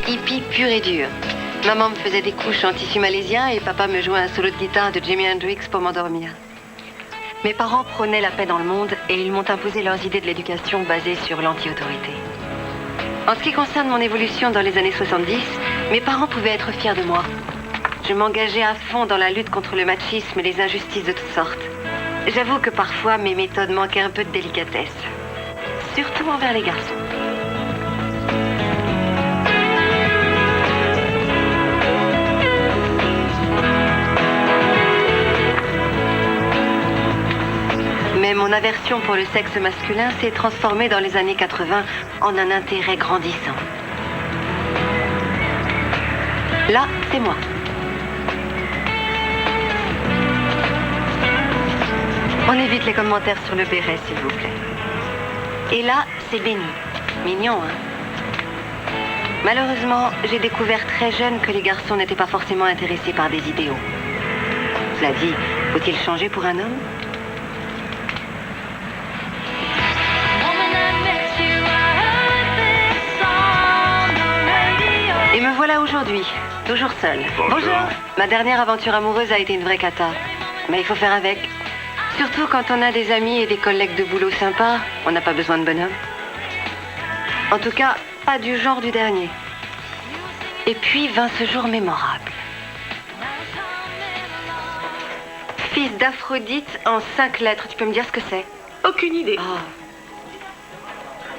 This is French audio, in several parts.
hippie pur et dur. Maman me faisait des couches en tissu malaisien et papa me jouait un solo de guitare de Jimi Hendrix pour m'endormir. Mes parents prônaient la paix dans le monde et ils m'ont imposé leurs idées de l'éducation basées sur l'anti-autorité. En ce qui concerne mon évolution dans les années 70, mes parents pouvaient être fiers de moi. Je m'engageais à fond dans la lutte contre le machisme et les injustices de toutes sortes. J'avoue que parfois mes méthodes manquaient un peu de délicatesse. Surtout envers les garçons. Mais mon aversion pour le sexe masculin s'est transformée dans les années 80 en un intérêt grandissant. Là, c'est moi. On évite les commentaires sur le béret, s'il vous plaît. Et là, c'est Benny. Mignon, hein? Malheureusement, j'ai découvert très jeune que les garçons n'étaient pas forcément intéressés par des idéaux. Cela dit, faut-il changer pour un homme? Et me voilà aujourd'hui, toujours seule. Bonjour. Ma dernière aventure amoureuse a été une vraie cata. Mais il faut faire avec. Surtout quand on a des amis et des collègues de boulot sympas, on n'a pas besoin de bonhomme. En tout cas, pas du genre du dernier. Et puis vint ce jour mémorable. Fils d'Aphrodite en 5 lettres, tu peux me dire ce que c'est? Aucune idée. Oh.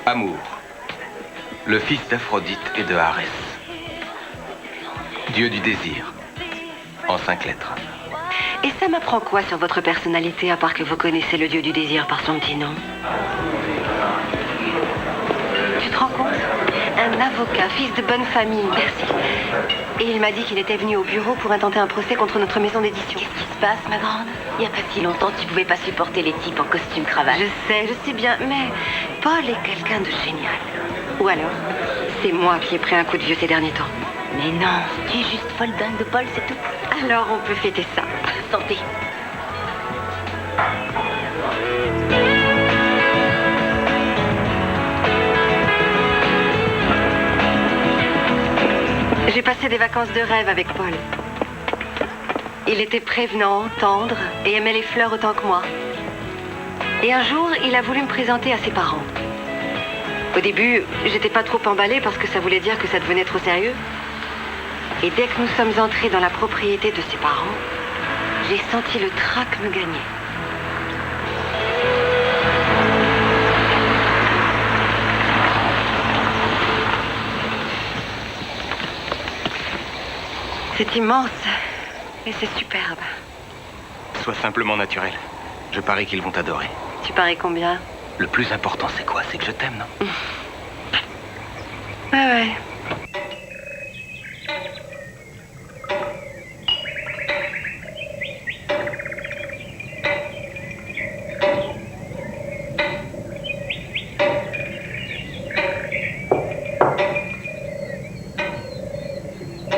Amour. Le fils d'Aphrodite et de Arès. Dieu du désir. En 5 lettres. Et ça m'apprend quoi sur votre personnalité, à part que vous connaissez le dieu du désir par son petit nom? Tu te rends compte? Un avocat, fils de bonne famille, merci. Et il m'a dit qu'il était venu au bureau pour intenter un procès contre notre maison d'édition. Qu'est-ce qui se passe, ma grande? Il n'y a pas si longtemps, tu pouvais pas supporter les types en costume cravate. Je sais bien, mais Paul est quelqu'un de génial. Ou alors, c'est moi qui ai pris un coup de vieux ces derniers temps. Mais non, tu es juste folle dingue de Paul, c'est tout. Alors on peut fêter ça. Santé. J'ai passé des vacances de rêve avec Paul. Il était prévenant, tendre et aimait les fleurs autant que moi. Et un jour, il a voulu me présenter à ses parents. Au début, j'étais pas trop emballée parce que ça voulait dire que ça devenait trop sérieux. Et dès que nous sommes entrés dans la propriété de ses parents, j'ai senti le trac me gagner. C'est immense et c'est superbe. Sois simplement naturel. Je parie qu'ils vont t'adorer. Tu paries combien? Le plus important, c'est quoi? C'est que je t'aime, non? Ouais.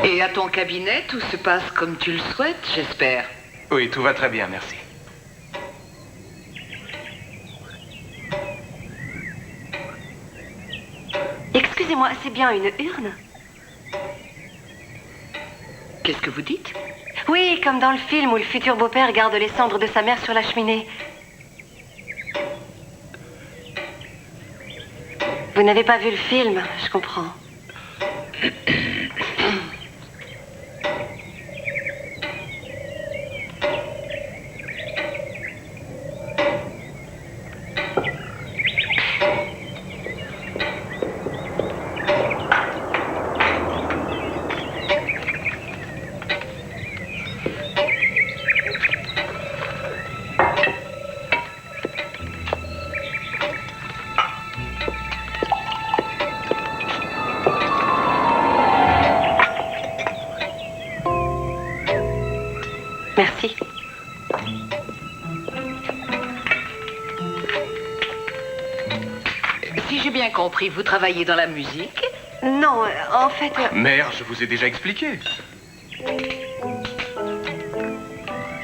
Et à ton cabinet, tout se passe comme tu le souhaites, j'espère. Oui, tout va très bien, merci. Excusez-moi, c'est bien une urne? Qu'est-ce que vous dites? Oui, comme dans le film où le futur beau-père garde les cendres de sa mère sur la cheminée. Vous n'avez pas vu le film, je comprends. Merci. Si j'ai bien compris, vous travaillez dans la musique? Non, en fait... Mère, je vous ai déjà expliqué.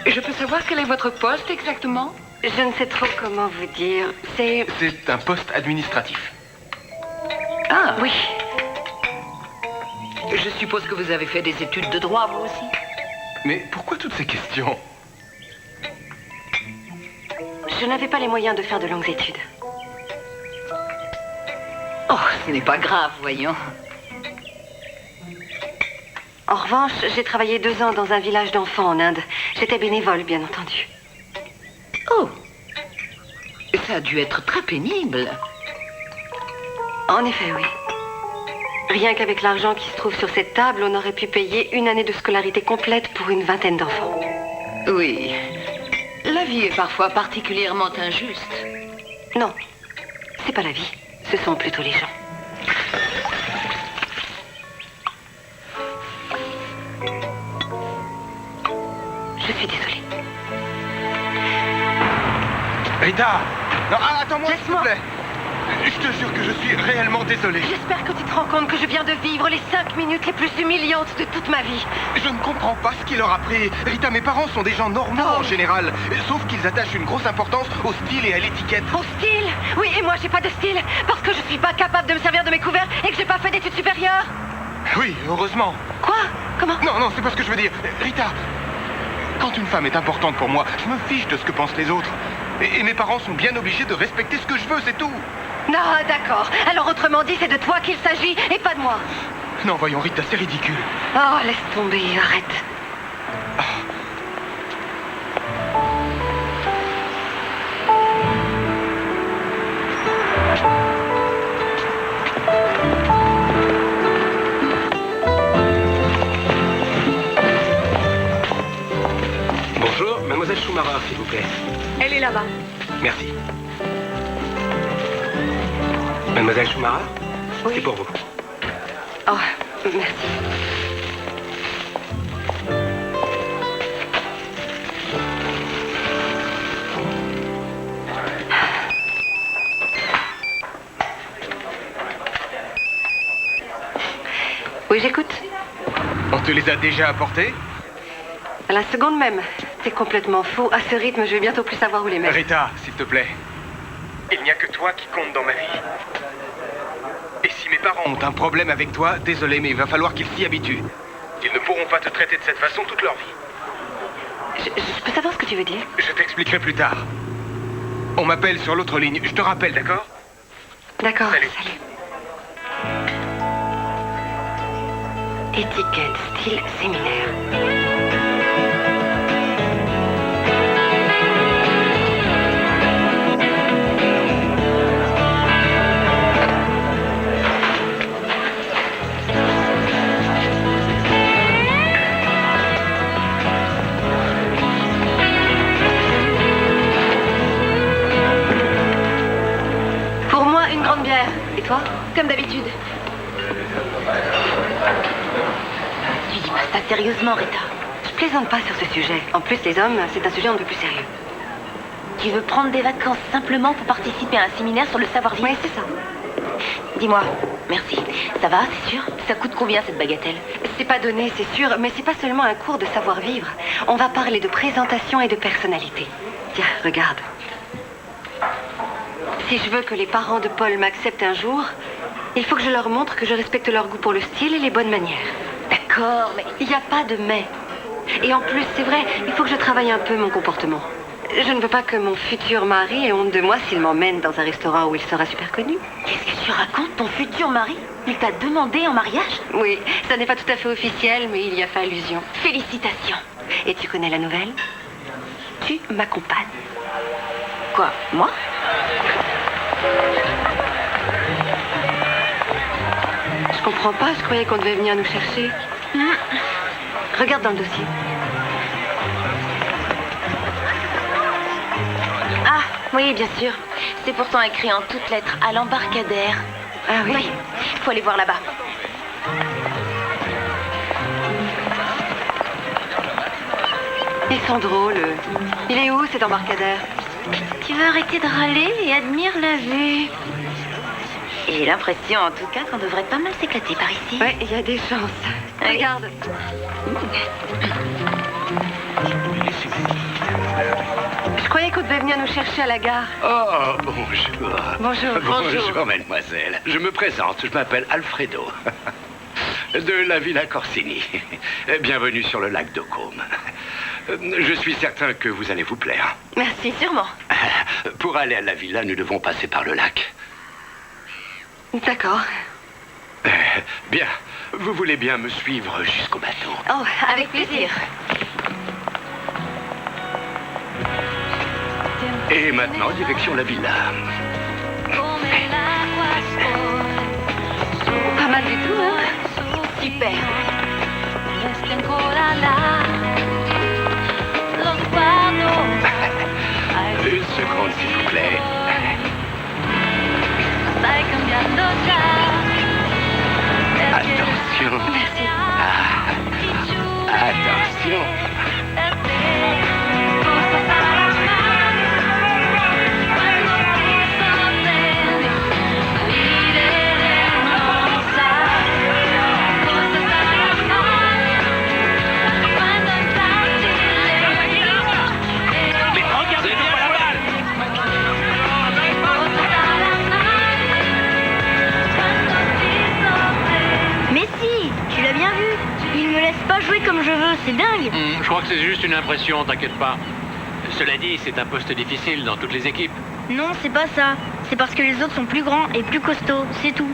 Je peux savoir quel est votre poste exactement? Je ne sais trop comment vous dire. C'est... C'est un poste administratif. Ah, Oui. Je suppose que vous avez fait des études de droit, vous aussi? Mais pourquoi toutes ces questions? Je n'avais pas les moyens de faire de longues études. Oh, ce n'est pas grave, voyons. En revanche, j'ai travaillé 2 ans dans un village d'enfants en Inde. J'étais bénévole, bien entendu. Oh, ça a dû être très pénible. En effet, oui. Rien qu'avec l'argent qui se trouve sur cette table, on aurait pu payer 1 année de scolarité complète pour une vingtaine d'enfants. Oui, la vie est parfois particulièrement injuste. Non, c'est pas la vie. Ce sont plutôt les gens. Je suis désolée. Rita! Non, attends-moi, s'il te Laisse-moi. plaît. Je te jure que je suis réellement désolé. J'espère que tu te rends compte que je viens de vivre les 5 minutes les plus humiliantes de toute ma vie. Je ne comprends pas ce qui leur a pris. Rita, mes parents sont des gens normaux en général. Sauf qu'ils attachent une grosse importance au style et à l'étiquette. Au style? Oui, et moi j'ai pas de style. Parce que je suis pas capable de me servir de mes couverts et que j'ai pas fait d'études supérieures. Oui, heureusement. Quoi? Comment? Non, c'est pas ce que je veux dire. Rita, quand une femme est importante pour moi, je me fiche de ce que pensent les autres. Et mes parents sont bien obligés de respecter ce que je veux, c'est tout. Non, d'accord. Alors autrement dit, c'est de toi qu'il s'agit et pas de moi. Non, voyons, Rita, c'est ridicule. Oh, laisse tomber, arrête. Bonjour, mademoiselle Schumacher, s'il vous plaît. Elle est là-bas. Merci. Mademoiselle Schumacher, Oui. c'est pour vous. Oh, merci. Oui, j'écoute. On te les a déjà apportés? À la seconde même. C'est complètement faux. À ce rythme, je vais bientôt plus savoir où les mettre. Rita, s'il te plaît. Il n'y a que toi qui compte dans ma vie. Et si mes parents ont un problème avec toi, désolé, mais il va falloir qu'ils s'y habituent. Ils ne pourront pas te traiter de cette façon toute leur vie. Je peux savoir ce que tu veux dire? Je t'expliquerai plus tard. On m'appelle sur l'autre ligne. Je te rappelle, d'accord? D'accord, Salut. salut. Étiquette, style, séminaire. Pour moi, une grande bière. Et toi? Comme d'habitude. Tu dis pas ça sérieusement, Rita. Je plaisante pas sur ce sujet. En plus, les hommes, c'est un sujet un peu plus sérieux. Tu veux prendre des vacances simplement pour participer à un séminaire sur le savoir-vivre? Oui, c'est ça. Dis-moi, merci. Ça va, c'est sûr? Ça coûte combien cette bagatelle? C'est pas donné, c'est sûr, mais c'est pas seulement un cours de savoir-vivre. On va parler de présentation et de personnalité. Tiens, regarde. Si je veux que les parents de Paul m'acceptent un jour, il faut que je leur montre que je respecte leur goût pour le style et les bonnes manières. D'accord, mais... Il n'y a pas de mais. Et en plus, c'est vrai, il faut que je travaille un peu mon comportement. Je ne veux pas que mon futur mari ait honte de moi s'il m'emmène dans un restaurant où il sera super connu. Qu'est-ce que tu racontes? Ton futur mari? Il t'a demandé en mariage? Oui, ça n'est pas tout à fait officiel, mais il y a fait allusion. Félicitations. Et tu connais la nouvelle? Tu m'accompagnes. Quoi, moi? Je comprends pas, je croyais qu'on devait venir nous chercher. Regarde dans le dossier. Ah, oui, bien sûr. C'est pourtant écrit en toutes lettres à l'embarcadère. Ah oui? Oui, faut aller voir là-bas. Ils sont drôles. Il est où cet embarcadère? Tu veux arrêter de râler et admire la vue? J'ai l'impression, en tout cas, qu'on devrait pas mal s'éclater par ici. Ouais, il y a des chances. Oui. Regarde. Je croyais qu'on devait venir nous chercher à la gare. Oh, bonjour. Bonjour. Bonjour, mademoiselle. Je me présente, je m'appelle Alfredo. de la Villa Corsini. Bienvenue sur le lac de Côme. Je suis certain que vous allez vous plaire. Merci, sûrement. Pour aller à la villa, nous devons passer par le lac. D'accord. Bien, vous voulez bien me suivre jusqu'au bateau? Oh, avec plaisir. Et maintenant, direction la villa. Pas mal du tout, hein? Super. Une seconde, s'il vous plaît. Attention. Merci. Attention. Mais si, tu l'as bien vu. Il me laisse pas jouer comme je veux, c'est dingue. Je crois que c'est juste une impression, t'inquiète pas. Cela dit, c'est un poste difficile dans toutes les équipes. Non, c'est pas ça. C'est parce que les autres sont plus grands et plus costauds, c'est tout.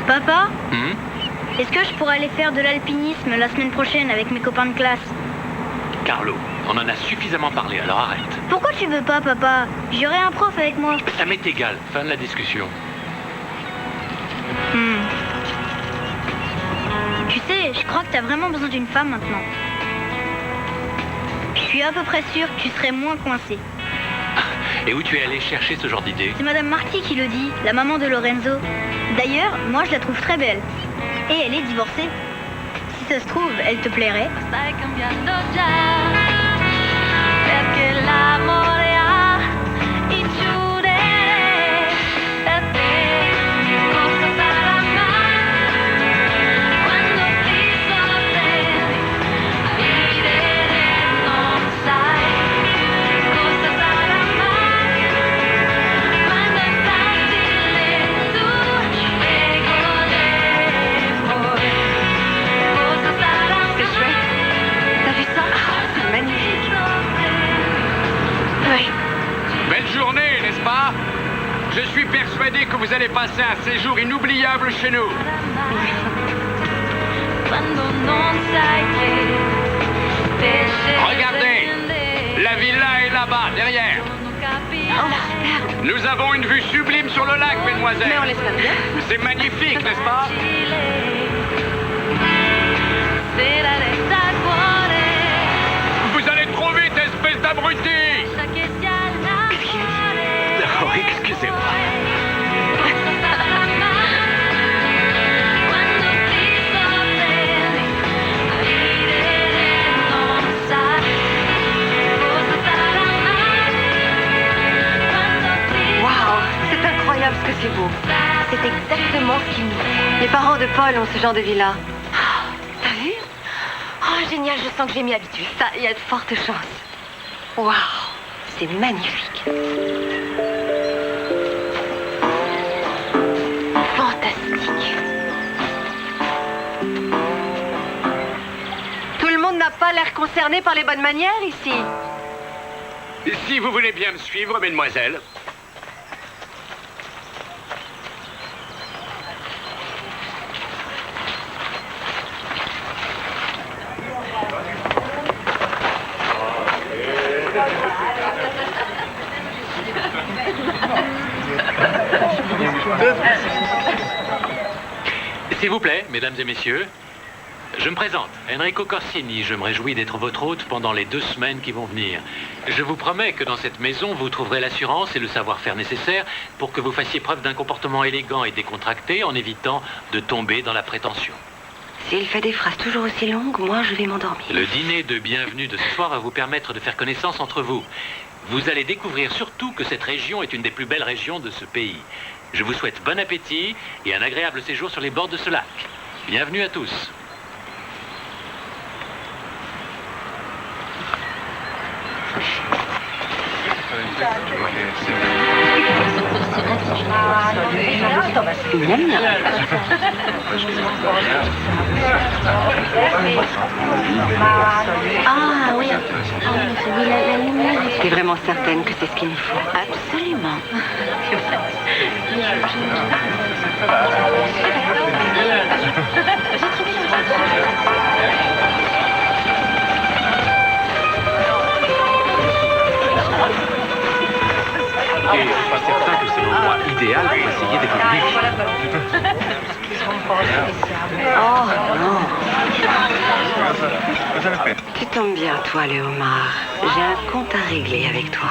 Papa, est-ce que je pourrais aller faire de l'alpinisme la semaine prochaine avec mes copains de classe? Carlo, on en a suffisamment parlé, alors arrête. Pourquoi tu veux pas, papa? J'aurai un prof avec moi. Ça m'est égal, fin de la discussion. Tu sais, je crois que t'as vraiment besoin d'une femme maintenant. Je suis à peu près sûre que tu serais moins coincé. Et où tu es allé chercher ce genre d'idée? C'est Madame Marty qui le dit, la maman de Lorenzo. D'ailleurs, moi je la trouve très belle. Et elle est divorcée. Si ça se trouve, elle te plairait. C'est chouette. T'as vu ça? Ah, c'est magnifique. Oui. Belle journée, n'est-ce pas? Je suis persuadé que vous allez passer un séjour inoubliable chez nous. Regardez, la villa est là-bas, derrière. Oh, Nous avons une vue sublime sur le lac, mesdemoiselles. mais on l'espère bien. C'est magnifique, n'est-ce pas? Vous allez trop vite, espèce d'abruti! Oh, excusez-moi. Waouh, c'est incroyable ce que c'est beau. C'est exactement ce qu'il nous faut. Les parents de Paul ont ce genre de villa. Oh, t'as vu? Oh, génial, je sens que j'ai m'y habituer. Ça, il y a de fortes chances. Waouh, c'est magnifique. Fantastique. Tout le monde n'a pas l'air concerné par les bonnes manières ici. Si vous voulez bien me suivre, mesdemoiselles. S'il vous plaît, mesdames et messieurs, je me présente, Enrico Corsini. Je me réjouis d'être votre hôte pendant les 2 semaines qui vont venir. Je vous promets que dans cette maison, vous trouverez l'assurance et le savoir-faire nécessaires pour que vous fassiez preuve d'un comportement élégant et décontracté en évitant de tomber dans la prétention. S'il fait des phrases toujours aussi longues, moi je vais m'endormir. Le dîner de bienvenue de ce soir va vous permettre de faire connaissance entre vous. Vous allez découvrir surtout que cette région est une des plus belles régions de ce pays. Je vous souhaite bon appétit et un agréable séjour sur les bords de ce lac. Bienvenue à tous. Ouais, c'est vrai. Miam, miam. Ah oui. La lumière. T'es vraiment certaine que c'est ce qu'il nous faut? Absolument. Et je suis pas certain que c'est l'endroit idéal pour essayer d'évoluer. Oh non. Tu tombes bien, toi, Léomar. J'ai un compte à régler avec toi.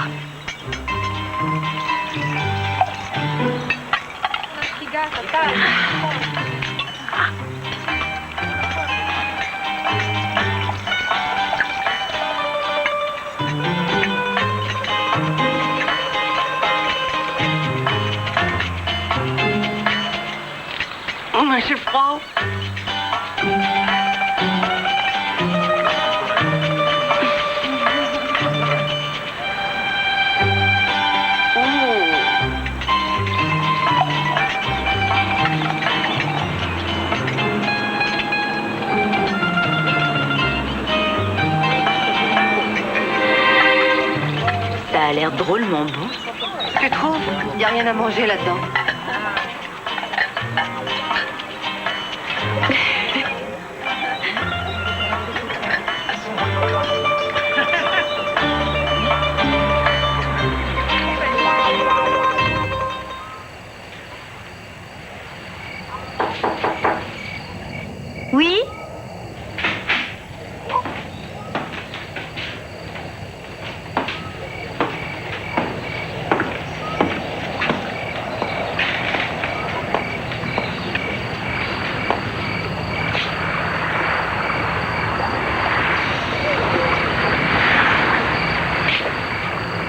Mais j'ai froid. Ça a l'air drôlement bon. Tu trouves? Y a rien à manger là-dedans. Oui?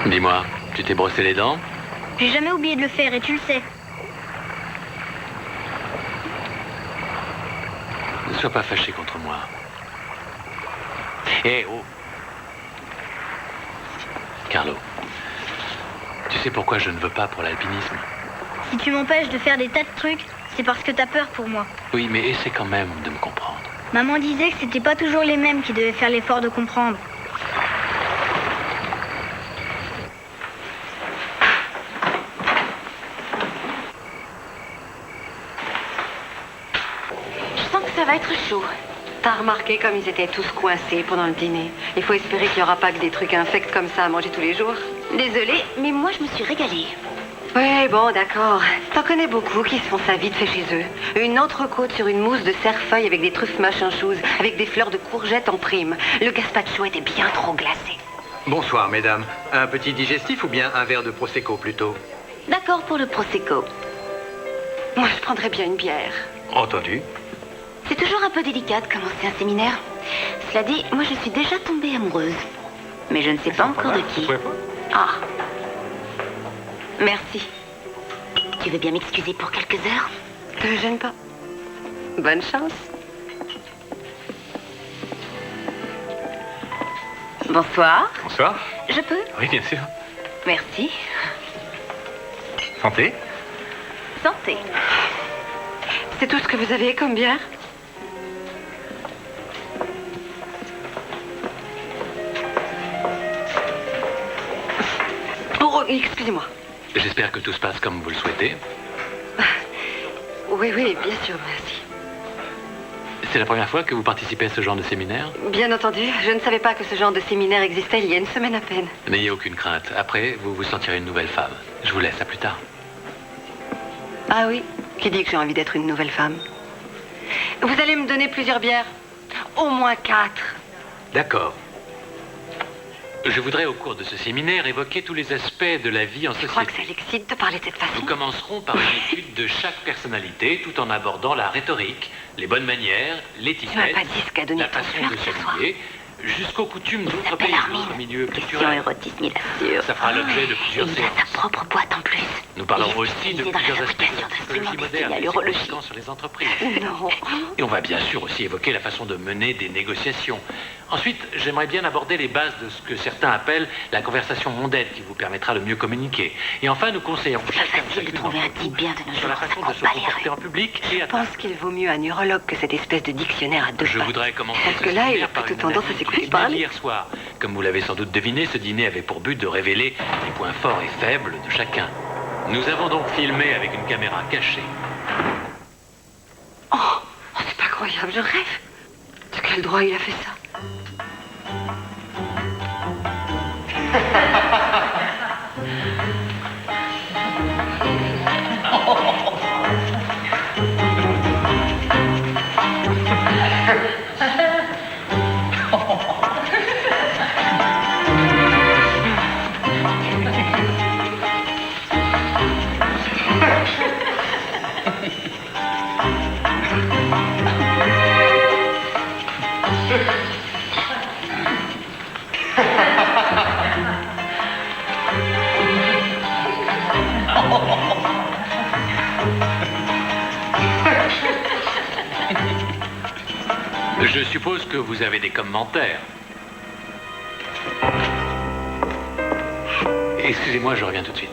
Dis-moi, tu t'es brossé les dents? J'ai jamais oublié de le faire et tu le sais. Ne sois pas fâché contre moi. Eh, oh! Carlo, tu sais pourquoi je ne veux pas pour l'alpinisme? Si tu m'empêches de faire des tas de trucs, c'est parce que t'as peur pour moi. Oui, mais essaie quand même de me comprendre. Maman disait que c'était pas toujours les mêmes qui devaient faire l'effort de comprendre. Je sens que ça va être chaud. T'as remarqué comme ils étaient tous coincés pendant le dîner? Il faut espérer qu'il n'y aura pas que des trucs infects comme ça à manger tous les jours. Désolée, mais moi je me suis régalée. Oui, bon, d'accord. T'en connais beaucoup qui se font ça vite fait chez eux. Une entrecôte sur une mousse de cerfeuil avec des truffes machin chose, avec des fleurs de courgettes en prime. Le gazpacho était bien trop glacé. Bonsoir, mesdames. Un petit digestif ou bien un verre de Prosecco plutôt? D'accord pour le Prosecco. Moi, je prendrais bien une bière. Entendu. C'est toujours un peu délicat de commencer un séminaire. Cela dit, moi je suis déjà tombée amoureuse. Mais je ne sais pas encore de qui. Ah. Merci. Tu veux bien m'excuser pour quelques heures? Te gêne pas. Bonne chance. Bonsoir. Bonsoir. Je peux? Oui, bien sûr. Merci. Santé. Santé. C'est tout ce que vous avez comme bière? Oh, excusez-moi. J'espère que tout se passe comme vous le souhaitez. Oui, oui, bien sûr, merci. C'est la première fois que vous participez à ce genre de séminaire? Bien entendu, je ne savais pas que ce genre de séminaire existait il y a une semaine à peine. N'ayez aucune crainte. Après, vous vous sentirez une nouvelle femme. Je vous laisse, à plus tard. Ah oui? Qui dit que j'ai envie d'être une nouvelle femme? Vous allez me donner plusieurs bières? Au moins 4. D'accord. Je voudrais, au cours de ce séminaire, évoquer tous les aspects de la vie en Je crois que société. ça l'excite de parler de cette façon. Nous commencerons par une étude de chaque personnalité, tout en abordant la rhétorique, les bonnes manières, Tu m'as l'étiquette, pas dit ce qu'a donné la ton façon fleur de ce soir. s'habiller, jusqu'aux coutumes d'autres pays, d'autres milieux culturels. Érotisme, il assure. Ça fera l'objet de plusieurs Il a séances. sa propre boîte en plus. Nous parlons Il est aussi de spécialisé dans la plusieurs aspects de fabrication la psychologie d'instruments moderne destinés à et ses l'urologie. conséquences sur les entreprises. Non. Et on va bien sûr aussi évoquer la façon de mener des négociations. Ensuite, j'aimerais bien aborder les bases de ce que certains appellent la conversation mondaine qui vous permettra de mieux communiquer. Et enfin, nous conseillerons chacun facile de trouver un type bien de nos sur la jours, façon ça de se court pas les comporter rues. en public et à Je pense table. qu'il vaut mieux un urologue que cette espèce de dictionnaire à deux Je pattes. voudrais commencer Parce ce que là, il séminaire a par plutôt une tendance à analyse s'écouter du dîner parler. hier soir. Comme vous l'avez sans doute deviné, ce dîner avait pour but de révéler les points forts et faibles de chacun. Nous avons donc filmé avec une caméra cachée. Oh, c'est pas croyable, je rêve. De quel droit il a fait ça? Je suppose que vous avez des commentaires. Excusez-moi, je reviens tout de suite.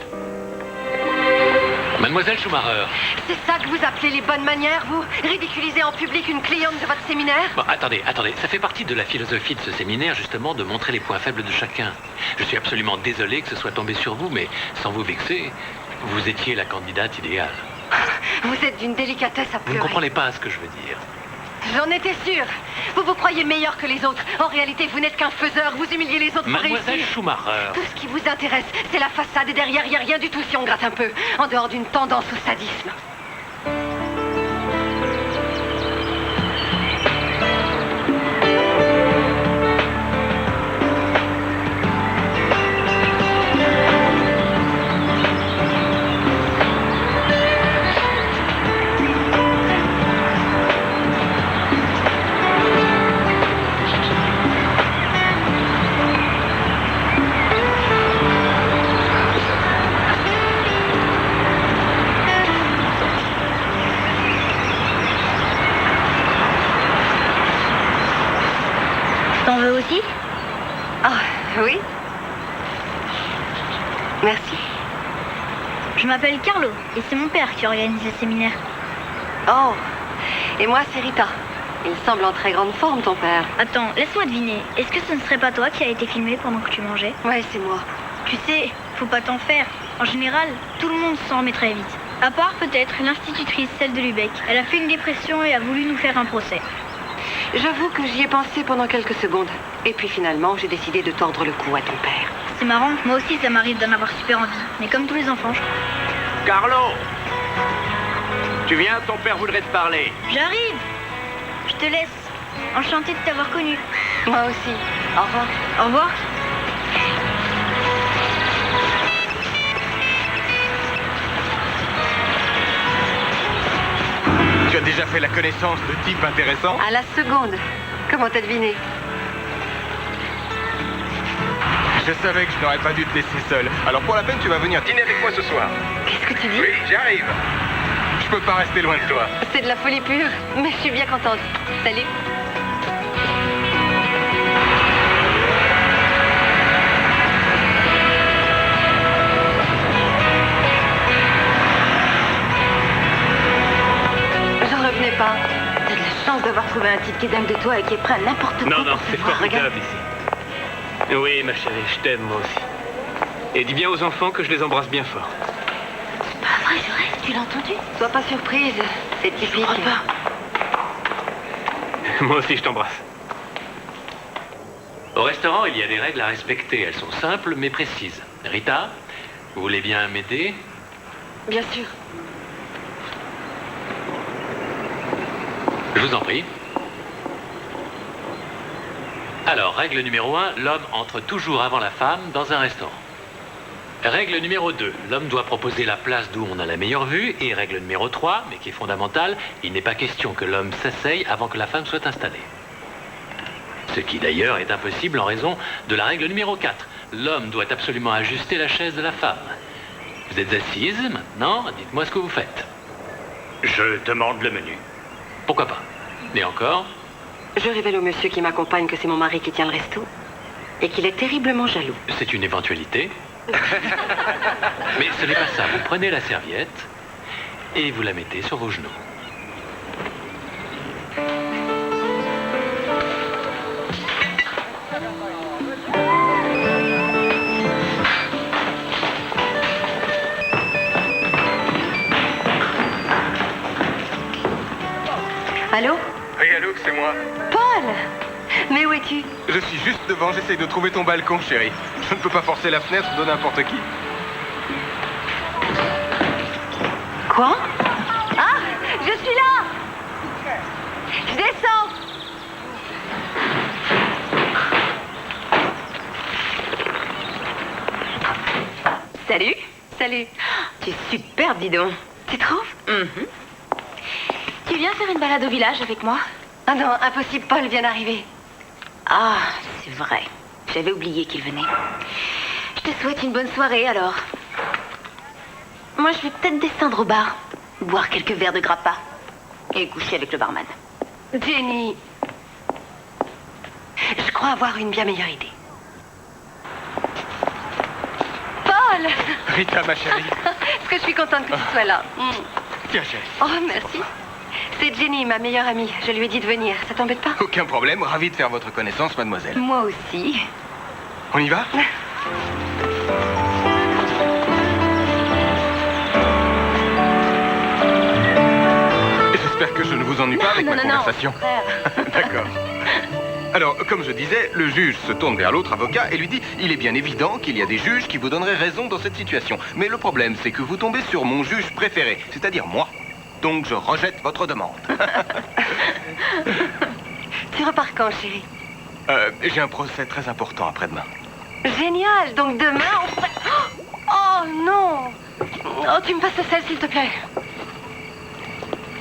Mademoiselle Schumacher. C'est ça que vous appelez les bonnes manières, vous? Ridiculiser en public une cliente de votre séminaire? Bon, attendez. Ça fait partie de la philosophie de ce séminaire, justement, de montrer les points faibles de chacun. Je suis absolument désolé que ce soit tombé sur vous, mais sans vous vexer, vous étiez la candidate idéale. Vous êtes d'une délicatesse à Vous pleurer. ne comprenez pas ce que je veux dire. J'en étais sûre. Vous vous croyez meilleur que les autres. En réalité, vous n'êtes qu'un faiseur. Vous humiliez les autres pour Mademoiselle réussir. Schumacher. Tout ce qui vous intéresse, c'est la façade et derrière, il n'y a rien du tout si on gratte un peu. En dehors d'une tendance au sadisme. T'en veux aussi? Ah, oui. Merci. Je m'appelle Carlo et c'est mon père qui organise le séminaire. Oh, et moi, c'est Rita. Il semble en très grande forme, ton père. Attends, laisse-moi deviner. Est-ce que ce ne serait pas toi qui a été filmé pendant que tu mangeais? Ouais, c'est moi. Tu sais, faut pas t'en faire. En général, tout le monde s'en remet très vite. À part peut-être l'institutrice, celle de Lubeck. Elle a fait une dépression et a voulu nous faire un procès. J'avoue que j'y ai pensé pendant quelques secondes. Et puis finalement, j'ai décidé de tordre le cou à ton père. C'est marrant, moi aussi ça m'arrive d'en avoir super envie. Mais comme tous les enfants, je crois. Carlo! Tu viens, ton père voudrait te parler. J'arrive! Je te laisse. Enchantée de t'avoir connu. Moi aussi. Au revoir. Au revoir. Tu as déjà fait la connaissance de types intéressants? À la seconde. Comment t'as deviné? Je savais que je n'aurais pas dû te laisser seul. Alors pour la peine, tu vas venir dîner avec moi ce soir. Qu'est-ce que tu dis? Oui, j'arrive. Je peux pas rester loin de toi. C'est de la folie pure, mais je suis bien contente. Salut. J'en revenais pas. T'as de la chance d'avoir trouvé un type qui est dingue de toi et qui est prêt à n'importe quoi. Non, pour c'est te voir. formidable Regarde. ici. Oui, ma chérie, je t'aime moi aussi. Et dis bien aux enfants que je les embrasse bien fort. Pas vrai, je rêve, tu l'as entendu? Sois pas surprise, c'est typique. crois pas. Moi aussi, je t'embrasse. Au restaurant, il y a des règles à respecter. Elles sont simples mais précises. Rita, vous voulez bien m'aider? Bien sûr. Je vous en prie. Alors, règle numéro 1, l'homme entre toujours avant la femme dans un restaurant. Règle numéro 2, l'homme doit proposer la place d'où on a la meilleure vue. Et règle numéro 3, mais qui est fondamentale, il n'est pas question que l'homme s'asseye avant que la femme soit installée. Ce qui d'ailleurs est impossible en raison de la règle numéro 4. L'homme doit absolument ajuster la chaise de la femme. Vous êtes assise maintenant, dites-moi ce que vous faites. Je demande le menu. Pourquoi pas? Et encore? Je révèle au monsieur qui m'accompagne que c'est mon mari qui tient le resto et qu'il est terriblement jaloux. C'est une éventualité. Mais ce n'est pas ça. Vous prenez la serviette et vous la mettez sur vos genoux. Allô? Oui, allô, c'est moi. Paul! Mais où es-tu? Je suis juste devant, j'essaye de trouver ton balcon, chérie. Je ne peux pas forcer la fenêtre de n'importe qui. Quoi? Ah! Je suis là! Je descends! Salut. Salut. Tu es superbe, dis donc. Tu trouves? Tu viens faire une balade au village avec moi? Ah non, impossible, Paul vient d'arriver. Ah, c'est vrai. J'avais oublié qu'il venait. Je te souhaite une bonne soirée, alors. Moi, je vais peut-être descendre au bar, boire quelques verres de grappa et coucher avec le barman. Jenny, je crois avoir une bien meilleure idée. Paul! Rita, ma chérie. Est-ce que je suis contente que tu sois là? Tiens, chérie. Oh, merci. C'est Jenny, ma meilleure amie. Je lui ai dit de venir. Ça t'embête pas? Aucun problème, ravi de faire votre connaissance, mademoiselle. Moi aussi. On y va? J'espère que je ne vous ennuie pas avec ma conversation. D'accord. Alors, comme je disais, le juge se tourne vers l'autre avocat et lui dit « Il est bien évident qu'il y a des juges qui vous donneraient raison dans cette situation. Mais le problème, c'est que vous tombez sur mon juge préféré, c'est-à-dire moi. Donc, je rejette votre demande. » Tu repars quand, chérie? J'ai un procès très important après-demain. Génial. Donc demain, on pourrait... Oh non! Oh, tu me passes celle, s'il te plaît.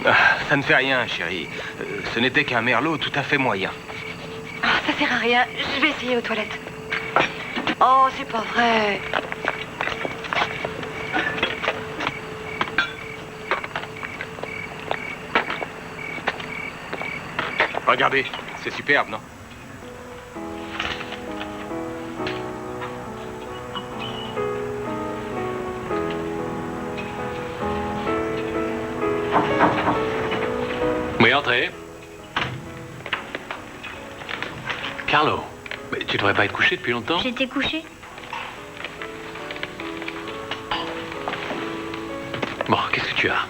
Ah, ça ne fait rien, chérie. Ce n'était qu'un merlot tout à fait moyen. Ah, ça sert à rien. Je vais essayer aux toilettes. Oh, c'est pas vrai. Regardez, c'est superbe, non? Oui, entrez. Carlo, mais tu devrais pas être couché depuis longtemps? J'étais couché. Bon, qu'est-ce que tu as?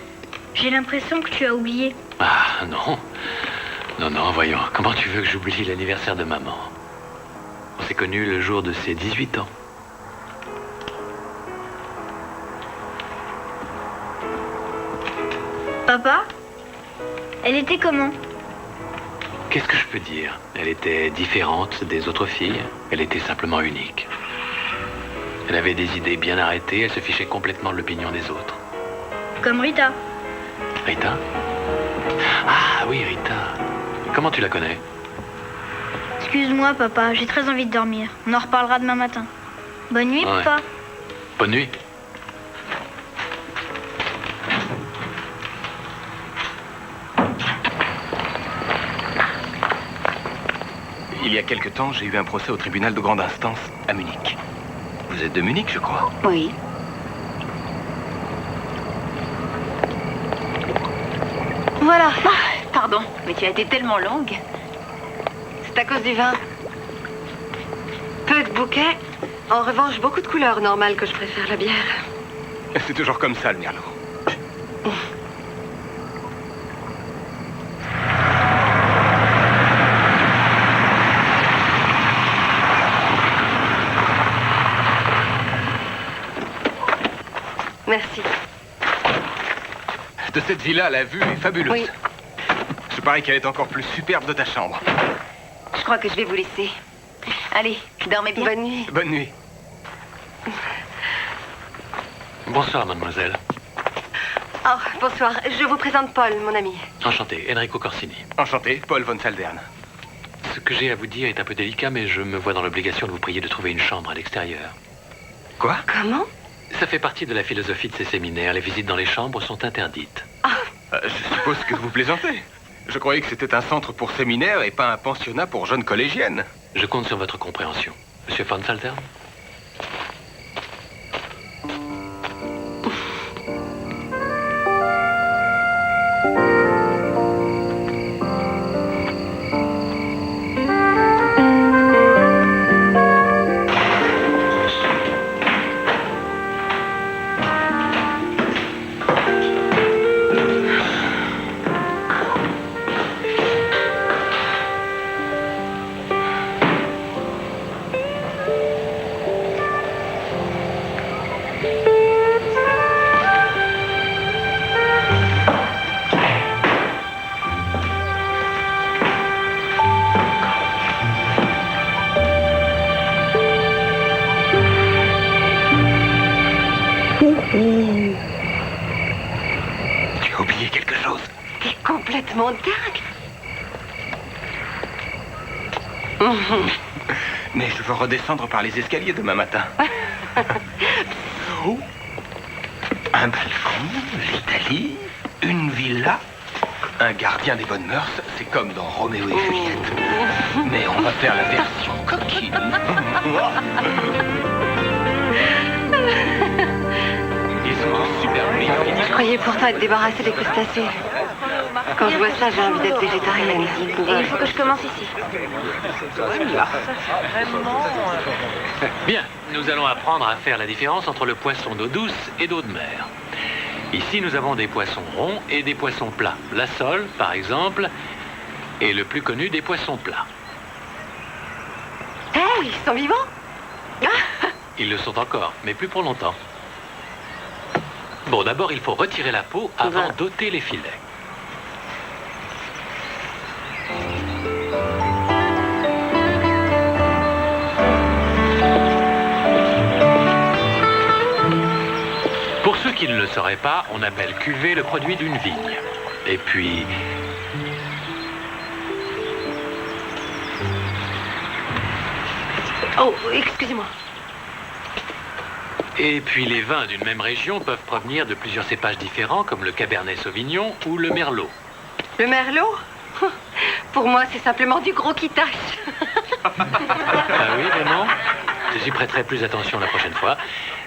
J'ai l'impression que tu as oublié. Ah, non. Non, voyons. Comment tu veux que j'oublie l'anniversaire de maman? On s'est connus le jour de ses 18 ans. Papa? Elle était comment? Qu'est-ce que je peux dire? Elle était différente des autres filles. Elle était simplement unique. Elle avait des idées bien arrêtées. Elle se fichait complètement de l'opinion des autres. Comme Rita. Rita? Ah oui, Rita. Comment tu la connais? Excuse-moi, papa, j'ai très envie de dormir. On en reparlera demain matin. Bonne nuit, Ouais. papa. Bonne nuit. Il y a quelque temps, j'ai eu un procès au tribunal de grande instance à Munich. Vous êtes de Munich, je crois? Oui. Voilà. Ah, pardon, mais tu as été tellement longue. C'est à cause du vin. Peu de bouquets. En revanche, beaucoup de couleurs. Normal que je préfère la bière. C'est toujours comme ça, le merlot. Merci. De cette villa, la vue est fabuleuse. Oui. Je parie qu'elle est encore plus superbe de ta chambre. Je crois que je vais vous laisser. Allez, dormez bien. Bonne nuit. Bonne nuit. Bonsoir, mademoiselle. Oh, bonsoir. Je vous présente Paul, mon ami. Enchanté, Enrico Corsini. Enchanté, Paul von Saldern. Ce que j'ai à vous dire est un peu délicat, mais je me vois dans l'obligation de vous prier de trouver une chambre à l'extérieur. Quoi? Comment? Ça fait partie de la philosophie de ces séminaires. Les visites dans les chambres sont interdites. Je suppose que vous plaisantez. Je croyais que c'était un centre pour séminaires et pas un pensionnat pour jeunes collégiennes. Je compte sur votre compréhension. Monsieur Von Salter? Tu as oublié quelque chose? T'es complètement dingue. Mais je veux redescendre par les escaliers demain matin. Oh. Un balcon, l'Italie, une villa, un gardien des bonnes mœurs, c'est comme dans Roméo et Juliette. Mais on va faire la version coquine. Ils sont super brillants. Je croyais pourtant être débarrassée des crustacés. Quand je vois ça, j'ai envie d'être végétarienne. Et il faut que je commence ici. Bien, nous allons apprendre à faire la différence entre le poisson d'eau douce et d'eau de mer. Ici, nous avons des poissons ronds et des poissons plats. La sole, par exemple, est le plus connu des poissons plats. Hé, ils sont vivants? Ils le sont encore, mais plus pour longtemps. Bon, d'abord, il faut retirer la peau avant d'ôter les filets. Pour ceux qui ne le sauraient pas, on appelle cuvée le produit d'une vigne. Et puis... Oh, excusez-moi. Et puis les vins d'une même région peuvent provenir de plusieurs cépages différents, comme le Cabernet Sauvignon ou le Merlot. Le merlot? Pour moi, c'est simplement du gros qui tâche. Ah oui, vraiment? J'y prêterai plus attention la prochaine fois.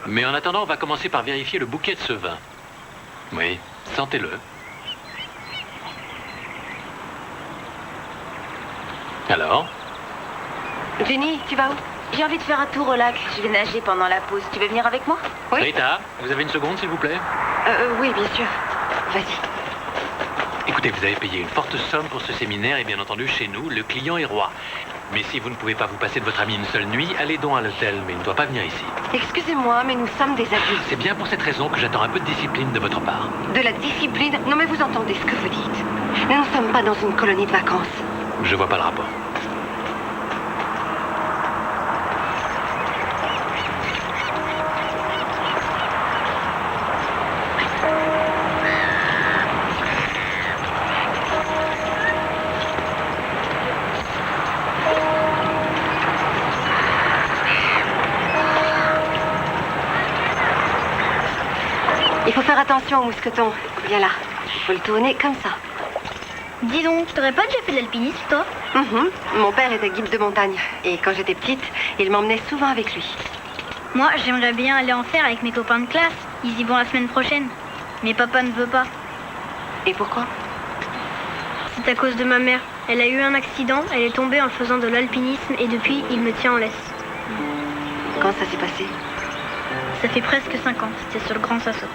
Mais en attendant, on va commencer par vérifier le bouquet de ce vin. Oui, sentez-le. Alors? Jenny, tu vas où? J'ai envie de faire un tour au lac. Je vais nager pendant la pause. Tu veux venir avec moi? Oui. Rita, vous avez une seconde, s'il vous plaît? Oui, bien sûr. Vas-y. Écoutez, vous avez payé une forte somme pour ce séminaire et bien entendu, chez nous, le client est roi. Mais si vous ne pouvez pas vous passer de votre ami une seule nuit, allez donc à l'hôtel, mais il ne doit pas venir ici. Excusez-moi, mais nous sommes des adultes. C'est bien pour cette raison que j'attends un peu de discipline de votre part. De la discipline? Non, mais vous entendez ce que vous dites. Nous ne sommes pas dans une colonie de vacances. Je vois pas le rapport. Il faut faire attention au mousqueton. Viens là. Il faut le tourner comme ça. Dis donc, t'aurais pas déjà fait de l'alpinisme, toi? Mon père était guide de montagne. Et quand j'étais petite, il m'emmenait souvent avec lui. Moi, j'aimerais bien aller en faire avec mes copains de classe. Ils y vont la semaine prochaine. Mais papa ne veut pas. Et pourquoi? C'est à cause de ma mère. Elle a eu un accident, elle est tombée en faisant de l'alpinisme et depuis, il me tient en laisse. Quand ça s'est passé? Ça fait presque 5 ans, c'était sur le Grand Sasso.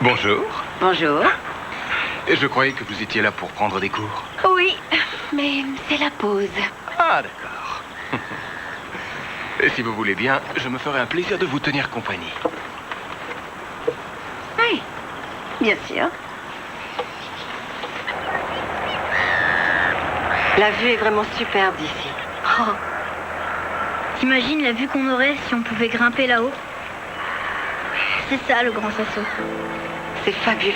Bonjour. Bonjour. Je croyais que vous étiez là pour prendre des cours. Oui, mais c'est la pause. Ah, d'accord. Et si vous voulez bien, je me ferai un plaisir de vous tenir compagnie. Bien sûr. La vue est vraiment superbe d'ici. Oh, T'imagines la vue qu'on aurait si on pouvait grimper là-haut? C'est ça le Grand Sasso. c'est fabuleux.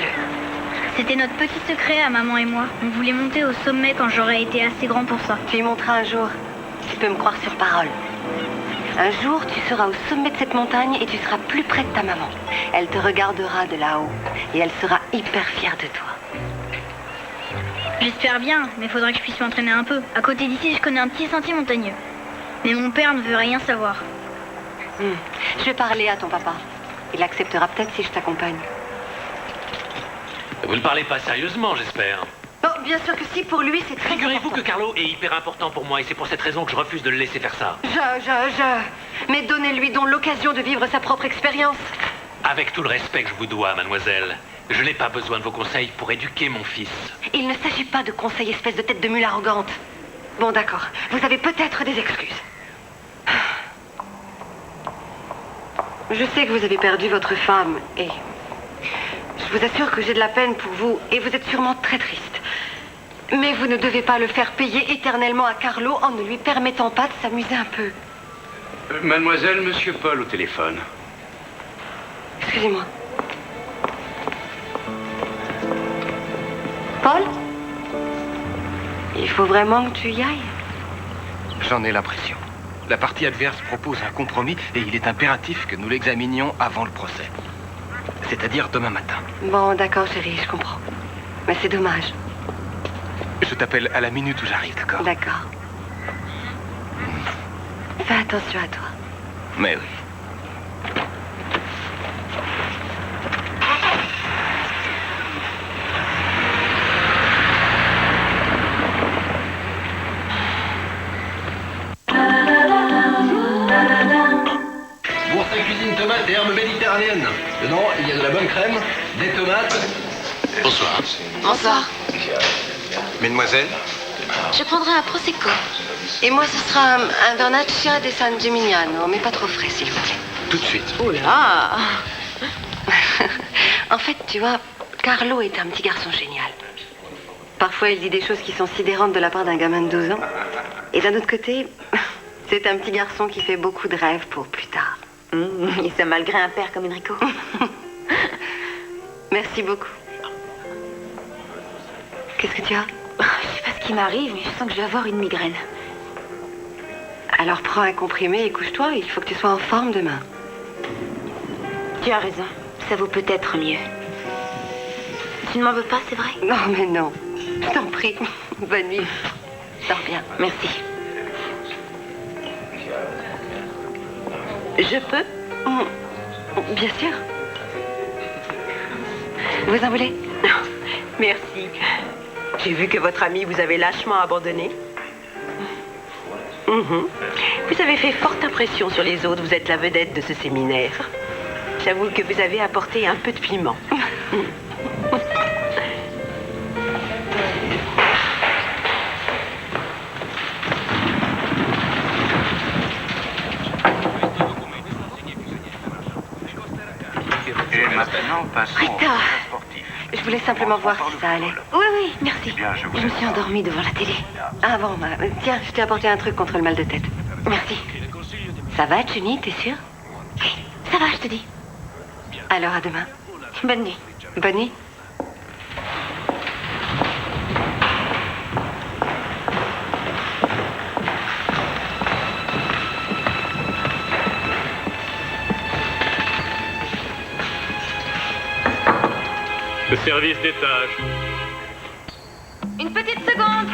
C'était notre petit secret à maman et moi. On voulait monter au sommet quand j'aurais été assez grand pour ça. Tu y monteras un jour. Tu peux me croire sur parole. Un jour, tu seras au sommet de cette montagne et tu seras plus près de ta maman. Elle te regardera de là-haut et elle sera hyper fière de toi. J'espère bien, mais faudrait que je puisse m'entraîner un peu. À côté d'ici, je connais un petit sentier montagneux. Mais mon père ne veut rien savoir. Je vais parler à ton papa. Il acceptera peut-être si je t'accompagne. Vous ne parlez pas sérieusement, j'espère. Oh, bien sûr que si, pour lui, c'est très Figurez-vous important. que Carlo est hyper important pour moi et c'est pour cette raison que je refuse de le laisser faire ça. Mais donnez-lui donc l'occasion de vivre sa propre expérience. Avec tout le respect que je vous dois, mademoiselle, je n'ai pas besoin de vos conseils pour éduquer mon fils. Il ne s'agit pas de conseils espèce de tête de mule arrogante. Bon, d'accord. Vous avez peut-être des excuses. Je sais que vous avez perdu votre femme et... je vous assure que j'ai de la peine pour vous et vous êtes sûrement très triste. Mais vous ne devez pas le faire payer éternellement à Carlo en ne lui permettant pas de s'amuser un peu. Mademoiselle, monsieur Paul au téléphone. Excusez-moi. Paul? Il faut vraiment que tu y ailles? J'en ai l'impression. La partie adverse propose un compromis et il est impératif que nous l'examinions avant le procès. C'est-à-dire demain matin. Bon, d'accord, chérie, je comprends. Mais c'est dommage. Je t'appelle à la minute où j'arrive, d'accord? D'accord. Fais attention à toi. Mais oui. Boursin cuisine tomate et herbes méditerranéennes. Dedans, il y a de la bonne crème, des tomates. Bonsoir. Bonsoir. Mesdemoiselles, Je prendrai un Prosecco. Et moi, ce sera un Vernaccia de San Gimignano, mais pas trop frais, s'il vous plaît. tout de suite. Oh là. En fait, tu vois, Carlo est un petit garçon génial. Parfois, il dit des choses qui sont sidérantes de la part d'un gamin de 12 ans. Et d'un autre côté, c'est un petit garçon qui fait beaucoup de rêves pour plus tard. Et ça malgré un père comme Enrico. Merci beaucoup. Qu'est-ce que tu as? Je sais pas ce qui m'arrive, mais je sens que je vais avoir une migraine. Alors prends un comprimé et couche-toi. Il faut que tu sois en forme demain. Tu as raison, ça vaut peut-être mieux. Tu ne m'en veux pas, c'est vrai? Non, mais non. Je t'en prie. Bonne nuit. Dors bien. Merci. Je peux? Bien sûr. Vous en voulez? Merci. J'ai vu que votre ami vous avait lâchement abandonné. Vous avez fait forte impression sur les autres. Vous êtes la vedette de ce séminaire. J'avoue que vous avez apporté un peu de piment. Et maintenant, passons au Rita, sportif. je voulais simplement voir si ça allait. Oui, oui, merci. Bien, je vous Je me suis endormie devant la télé. Ah bon, tiens, je t'ai apporté un truc contre le mal de tête. Merci. Ça va, Jenny, t'es sûre? Oui, ça va, je te dis. Alors, à demain. Bonne nuit. Bonne nuit. Le service d'étage. Une petite seconde.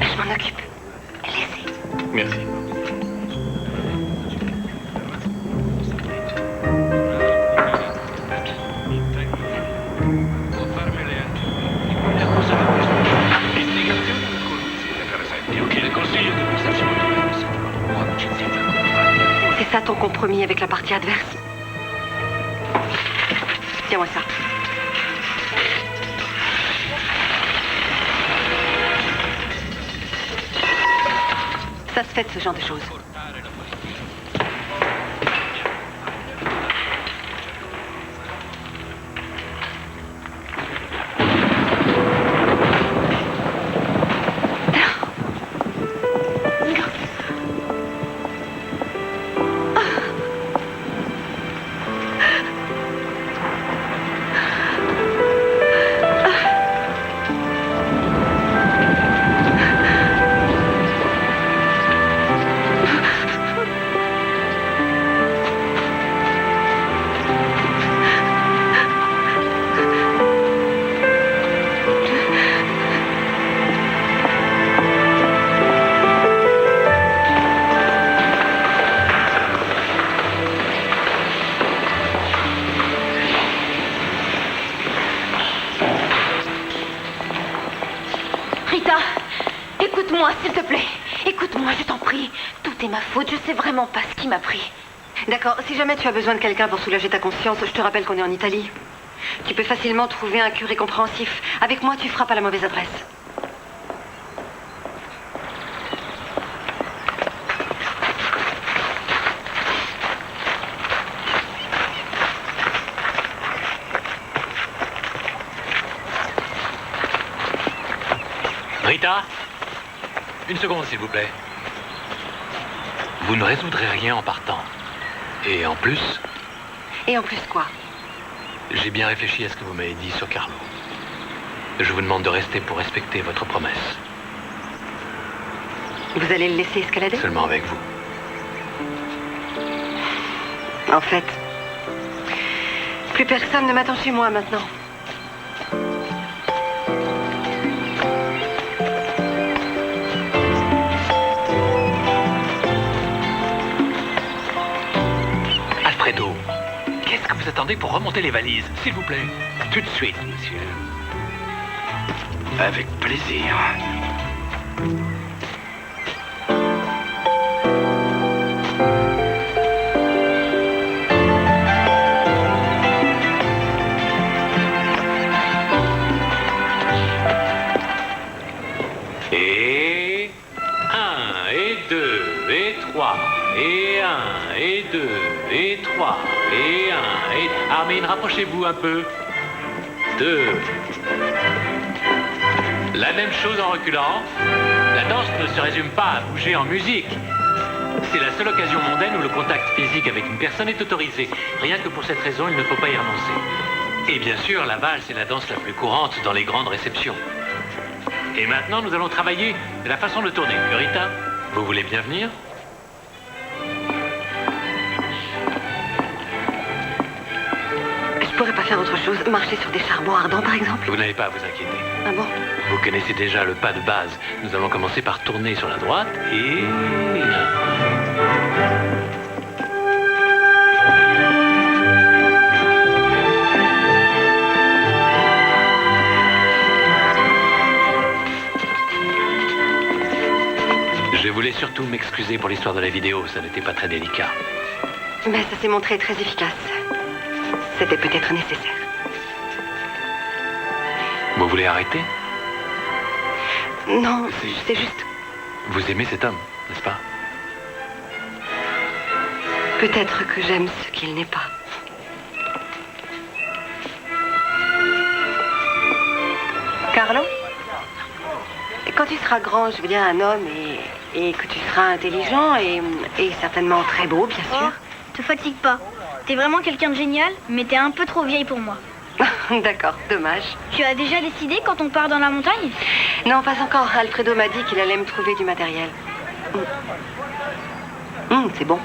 Je m'en occupe. Laissez. Merci. C'est ça ton compromis avec la partie adverse? Tiens-moi ça. Ça se fait de ce genre de choses. écoute-moi, je t'en prie. Tout est ma faute, je sais vraiment pas ce qui m'a pris. D'accord, si jamais tu as besoin de quelqu'un pour soulager ta conscience, je te rappelle qu'on est en Italie. Tu peux facilement trouver un curé compréhensif. Avec moi, tu frappes à la mauvaise adresse. Rita, une seconde, s'il vous plaît. Vous ne résoudrez rien en partant. Et en plus... Et en plus quoi? J'ai bien réfléchi à ce que vous m'avez dit sur Carlo. Je vous demande de rester pour respecter votre promesse. Vous allez le laisser escalader? Seulement avec vous. En fait, plus personne ne m'attend chez moi maintenant. Alfredo, qu'est-ce que vous attendez pour remonter les valises, s'il vous plaît? Tout de suite, monsieur. Avec plaisir. Et 1, et 2, et 3, et 1, et 2, et 3, et 1, et... Armin, rapprochez-vous un peu. 2. La même chose en reculant. La danse ne se résume pas à bouger en musique. C'est la seule occasion mondaine où le contact physique avec une personne est autorisé. Rien que pour cette raison, il ne faut pas y renoncer. Et bien sûr, la valse est la danse la plus courante dans les grandes réceptions. Et maintenant, nous allons travailler la façon de tourner. Rita, vous voulez bien venir? Je pourrais pas faire autre chose. Marcher sur des charbons ardents, par exemple? Vous n'avez pas à vous inquiéter. Ah bon? Vous connaissez déjà le pas de base. Nous allons commencer par tourner sur la droite et... Je voulais surtout m'excuser pour l'histoire de la vidéo. Ça n'était pas très délicat. Mais ça s'est montré très efficace. C'était peut-être nécessaire. Vous voulez arrêter? Non, c'est juste... Vous aimez cet homme, n'est-ce pas? Peut-être que j'aime ce qu'il n'est pas. Carlo? Quand tu seras grand, je veux dire un homme, et que tu seras intelligent et certainement très beau, bien sûr. Te fatigue pas. T'es vraiment quelqu'un de génial, mais t'es un peu trop vieille pour moi. D'accord, dommage. Tu as déjà décidé quand on part dans la montagne? Non, pas encore. Alfredo m'a dit qu'il allait me trouver du matériel. C'est bon.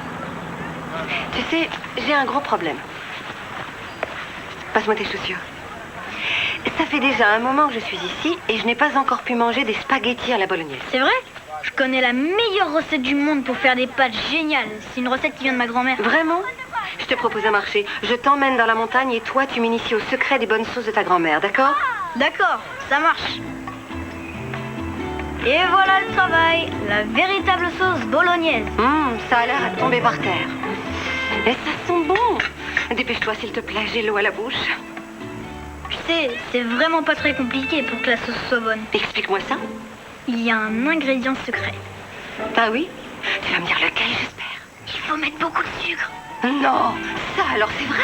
Tu sais, j'ai un gros problème. Passe-moi tes chaussures. Ça fait déjà un moment que je suis ici et je n'ai pas encore pu manger des spaghettis à la bolognaise. C'est vrai? Je connais la meilleure recette du monde pour faire des pâtes géniales. C'est une recette qui vient de ma grand-mère. Vraiment? Je te propose un marché. Je t'emmène dans la montagne et toi, tu m'inities au secret des bonnes sauces de ta grand-mère, d'accord? D'accord, ça marche. Et voilà le travail. La véritable sauce bolognaise. Ça a l'air à tomber par terre. Et ça sent bon. Dépêche-toi, s'il te plaît, j'ai l'eau à la bouche. Tu sais, c'est vraiment pas très compliqué pour que la sauce soit bonne. Explique-moi ça. Il y a un ingrédient secret. Ah oui? Tu vas me dire lequel, j'espère. Il faut mettre beaucoup de sucre. Non, ça alors c'est vrai.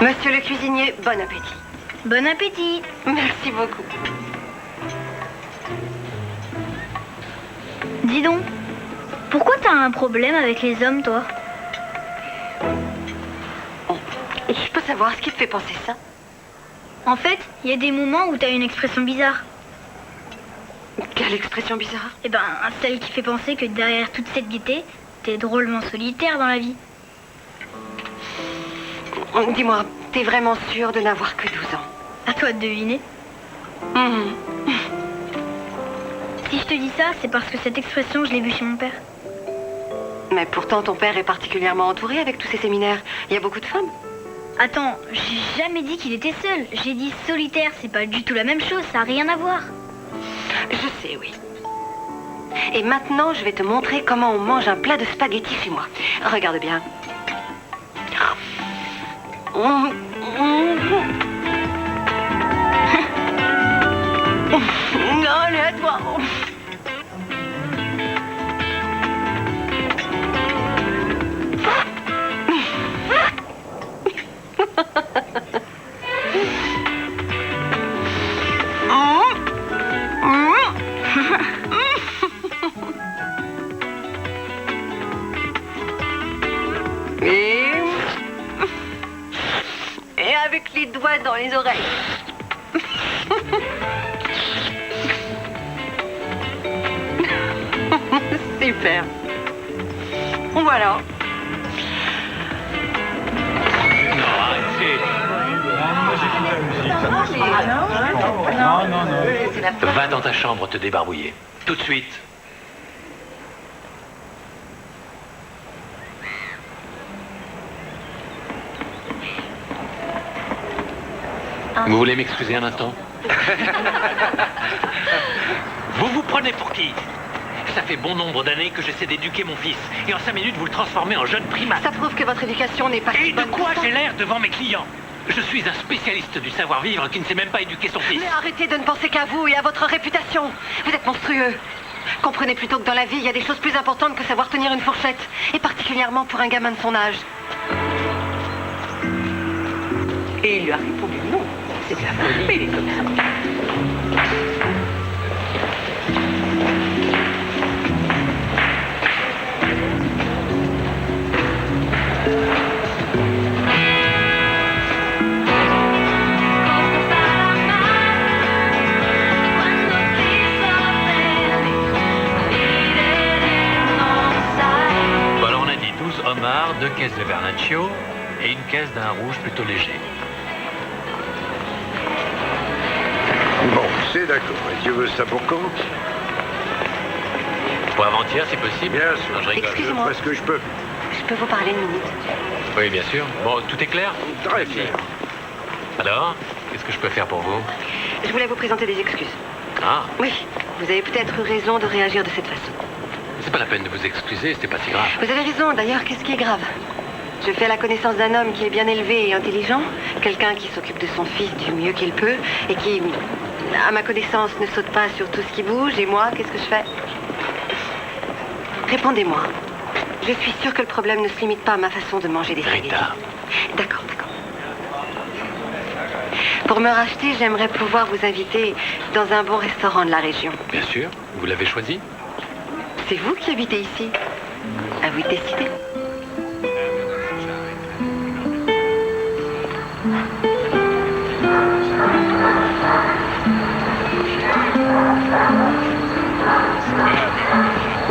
Monsieur le cuisinier, bon appétit. Bon appétit. Merci beaucoup. Dis donc, pourquoi t'as un problème avec les hommes, toi? Je peux savoir ce qui te fait penser ça? En fait, il y a des moments où t'as une expression bizarre. Quelle expression bizarre? Eh ben, celle qui fait penser que derrière toute cette gaieté, t'es drôlement solitaire dans la vie. Dis-moi, t'es vraiment sûre de n'avoir que 12 ans? À toi de deviner. Si je te dis ça, c'est parce que cette expression, je l'ai vue chez mon père. Mais pourtant, ton père est particulièrement entouré avec tous ces séminaires. Il y a beaucoup de femmes. Attends, j'ai jamais dit qu'il était seul. J'ai dit solitaire, c'est pas du tout la même chose, ça a rien à voir. Je sais, oui. Et maintenant, je vais te montrer comment on mange un plat de spaghettis chez moi. Regarde bien. Allez, à toi. Et avec les doigts dans les oreilles. Super. Voilà. Va dans ta chambre te débarbouiller. Tout de suite. Vous voulez m'excuser un instant? Vous prenez pour qui? Ça fait bon nombre d'années que j'essaie d'éduquer mon fils. Et en 5 minutes, vous le transformez en jeune primate. Ça prouve que votre éducation n'est pas si Et de bonne quoi que ça. j'ai l'air devant mes clients? Je suis un spécialiste du savoir-vivre qui ne sait même pas éduquer son fils. Mais arrêtez de ne penser qu'à vous et à votre réputation. Vous êtes monstrueux. Comprenez plutôt que dans la vie, il y a des choses plus importantes que savoir tenir une fourchette. Et particulièrement pour un gamin de son âge. Et il lui a répondu non. C'est de la folie. Mais il est comme ça. Voilà, on a dit 12 homards, 2 caisses de vernaccio et une caisse d'un rouge plutôt léger. Bon, c'est d'accord. Et tu veux ça pour quand? Pour avant-hier, si possible. Bien sûr. Non, je rigole. Excusez-moi. Je ferai ce que je peux. Je peux vous parler une minute? Oui, bien sûr. Bon, tout est clair? Très clair. Alors, qu'est-ce que je peux faire pour vous? Je voulais vous présenter des excuses. Ah, Oui, vous avez peut-être eu raison de réagir de cette façon. c'est pas la peine de vous excuser, c'était pas si grave. Vous avez raison, d'ailleurs, qu'est-ce qui est grave? Je fais la connaissance d'un homme qui est bien élevé et intelligent, quelqu'un qui s'occupe de son fils du mieux qu'il peut, et qui, à ma connaissance, ne saute pas sur tout ce qui bouge, et moi, qu'est-ce que je fais? Répondez-moi. Je suis sûre que le problème ne se limite pas à ma façon de manger des spaghettis. Rita, D'accord, d'accord. Pour me racheter, j'aimerais pouvoir vous inviter dans un bon restaurant de la région. bien sûr, vous l'avez choisi? C'est vous qui habitez ici. À vous de décider.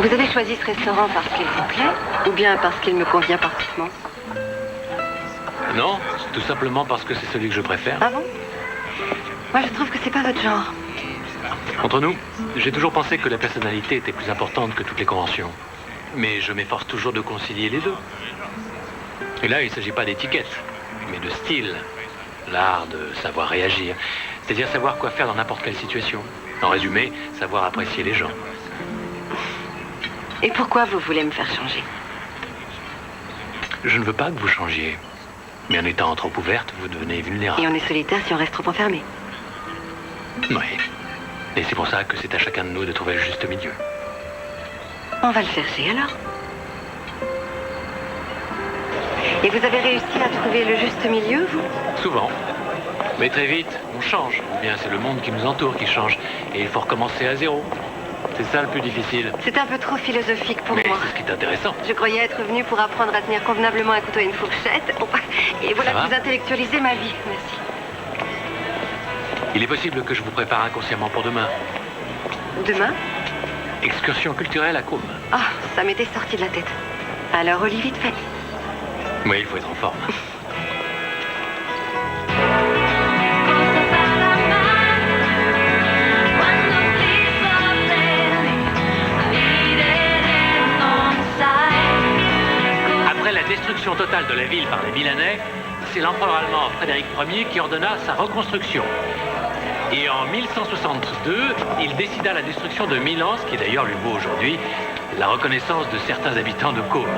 Vous avez choisi ce restaurant parce qu'il vous plaît ou bien parce qu'il me convient parfaitement? Non, tout simplement parce que c'est celui que je préfère. Ah bon? Moi, je trouve que c'est pas votre genre. Entre nous, j'ai toujours pensé que la personnalité était plus importante que toutes les conventions. Mais je m'efforce toujours de concilier les deux. Et là, il ne s'agit pas d'étiquette, mais de style. L'art de savoir réagir. C'est-à-dire savoir quoi faire dans n'importe quelle situation. En résumé, savoir apprécier les gens. Et pourquoi vous voulez me faire changer? Je ne veux pas que vous changiez. Mais en étant trop ouverte, vous devenez vulnérable. Et on est solitaire si on reste trop enfermé. Oui. Et c'est pour ça que c'est à chacun de nous de trouver le juste milieu. On va le chercher alors. Et vous avez réussi à trouver le juste milieu, vous? Souvent. Mais très vite, on change. Ou bien c'est le monde qui nous entoure qui change. Et il faut recommencer à zéro. C'est ça le plus difficile. C'est un peu trop philosophique pour Mais moi. c'est ce qui est intéressant. Je croyais être venue pour apprendre à tenir convenablement un couteau et une fourchette. Et voilà Ça va que vous intellectualisez ma vie. Merci. Il est possible que je vous prépare inconsciemment pour demain. Demain? Excursion culturelle à Côme. Ah, ça m'était sorti de la tête. Alors, au lit vite fait. Oui, il faut être en forme. Après la destruction totale de la ville par les Milanais, c'est l'empereur allemand Frédéric Ier qui ordonna sa reconstruction. Et en 1162, il décida la destruction de Milan, ce qui d'ailleurs lui vaut aujourd'hui la reconnaissance de certains habitants de Côme.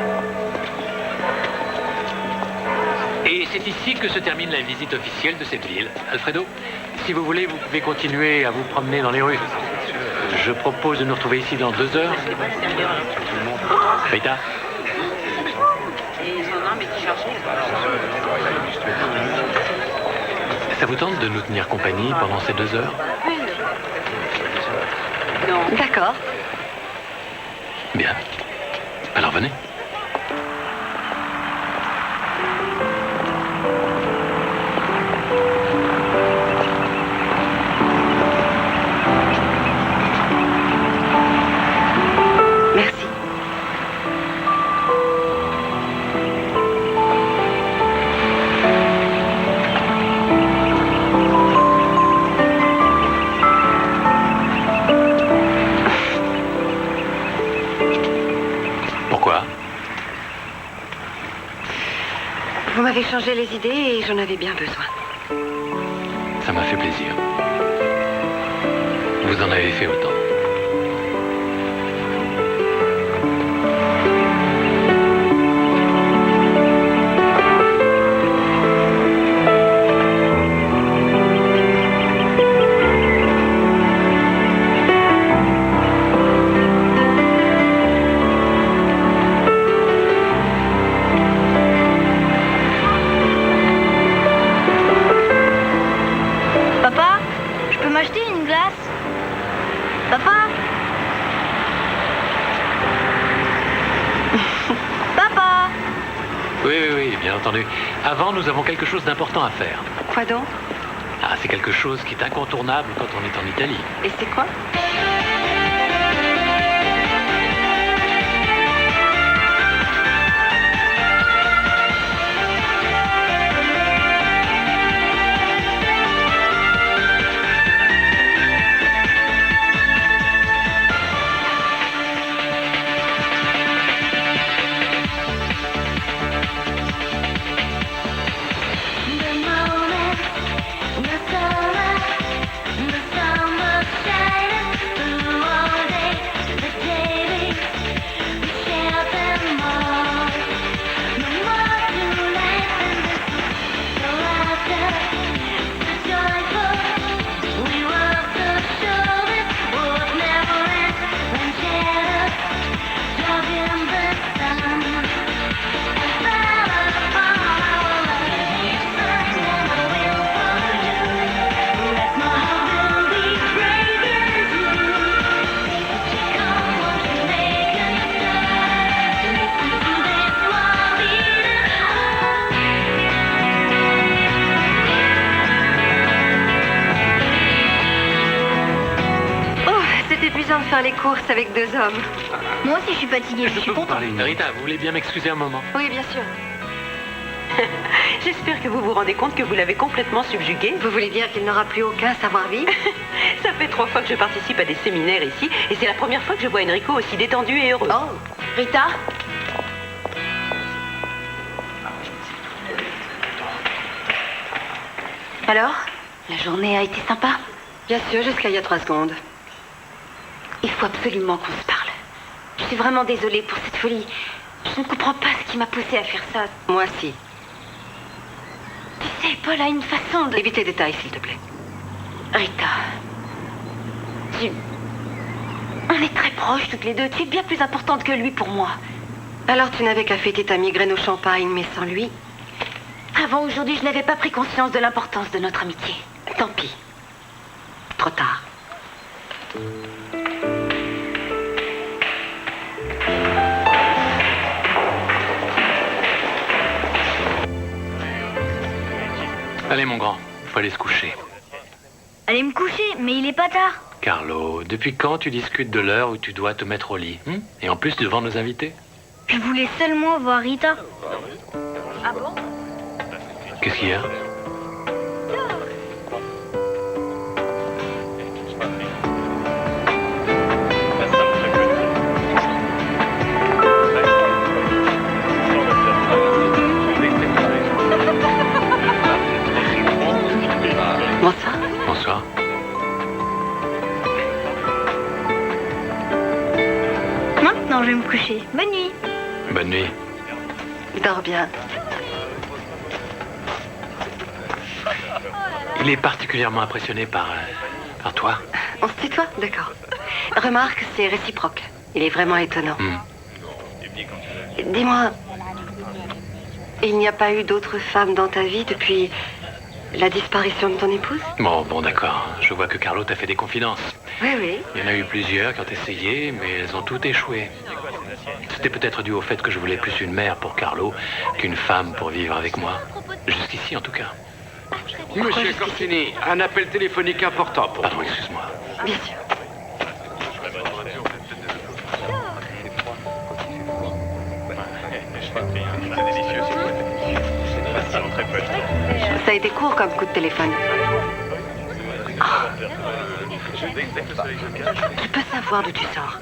Et c'est ici que se termine la visite officielle de cette ville. Alfredo, si vous voulez, vous pouvez continuer à vous promener dans les rues. Je propose de nous retrouver ici dans 2 heures. Rita? Ça vous tente de nous tenir compagnie pendant ces 2 heures? Non. D'accord. Bien. Alors venez. Merci. Pourquoi? Vous m'avez changé les idées et j'en avais bien besoin. Ça m'a fait plaisir. Vous en avez fait autant. Papa, je peux m'acheter une glace? Papa? Papa? Oui, bien entendu. Avant, nous avons quelque chose d'important à faire. Quoi donc? Ah, c'est quelque chose qui est incontournable quand on est en Italie. Et c'est quoi? De faire les courses avec 2 hommes. Moi aussi, je suis fatiguée. Je suis contente. Rita, vous voulez bien m'excuser un moment? Oui, bien sûr. J'espère que vous vous rendez compte que vous l'avez complètement subjugué. Vous voulez dire qu'il n'aura plus aucun savoir-vivre? Ça fait 3 fois que je participe à des séminaires ici, et c'est la première fois que je vois Enrico aussi détendu et heureux. Oh, Rita? Alors, la journée a été sympa? bien sûr, jusqu'à il y a 3 secondes. Il faut absolument qu'on se parle. Je suis vraiment désolée pour cette folie. Je ne comprends pas ce qui m'a poussée à faire ça. Moi, si. Tu sais, Paul a une façon de... Évite les détails, s'il te plaît. Rita, on est très proches toutes les deux. Tu es bien plus importante que lui pour moi. Alors tu n'avais qu'à fêter ta migraine au champagne, mais sans lui? Avant aujourd'hui, je n'avais pas pris conscience de l'importance de notre amitié. Tant pis. Trop tard. Allez, mon grand, faut aller se coucher. Allez me coucher, mais il est pas tard. Carlo, depuis quand tu discutes de l'heure où tu dois te mettre au lit, Et en plus devant nos invités? Je voulais seulement voir Rita. Ah bon? Qu'est-ce qu'il y a? Alors je vais me coucher. Bonne nuit. Bonne nuit. Dors bien. Il est particulièrement impressionné par toi. On se tutoie? D'accord. Remarque, c'est réciproque. Il est vraiment étonnant. Dis-moi, il n'y a pas eu d'autres femmes dans ta vie depuis la disparition de ton épouse? Bon, d'accord. Je vois que Carlo t'a fait des confidences. Oui. Il y en a eu plusieurs qui ont essayé, mais elles ont toutes échoué. C'était peut-être dû au fait que je voulais plus une mère pour Carlo qu'une femme pour vivre avec moi. Jusqu'ici, en tout cas. Monsieur Corsini, un appel téléphonique important pour Pardon, excuse-moi. Bien sûr. Ça a été court comme coup de téléphone. Tu peux savoir d'où tu sors.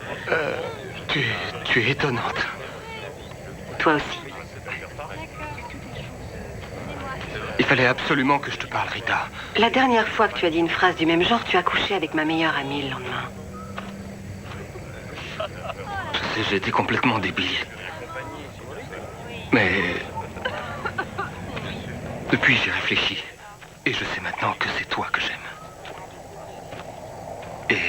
Tu es étonnante. Toi aussi. Il fallait absolument que je te parle, Rita. La dernière fois que tu as dit une phrase du même genre, tu as couché avec ma meilleure amie le lendemain. Je sais, j'ai été complètement débile. Mais... depuis, j'ai réfléchi. Et je sais maintenant que c'est toi que j'aime. Et...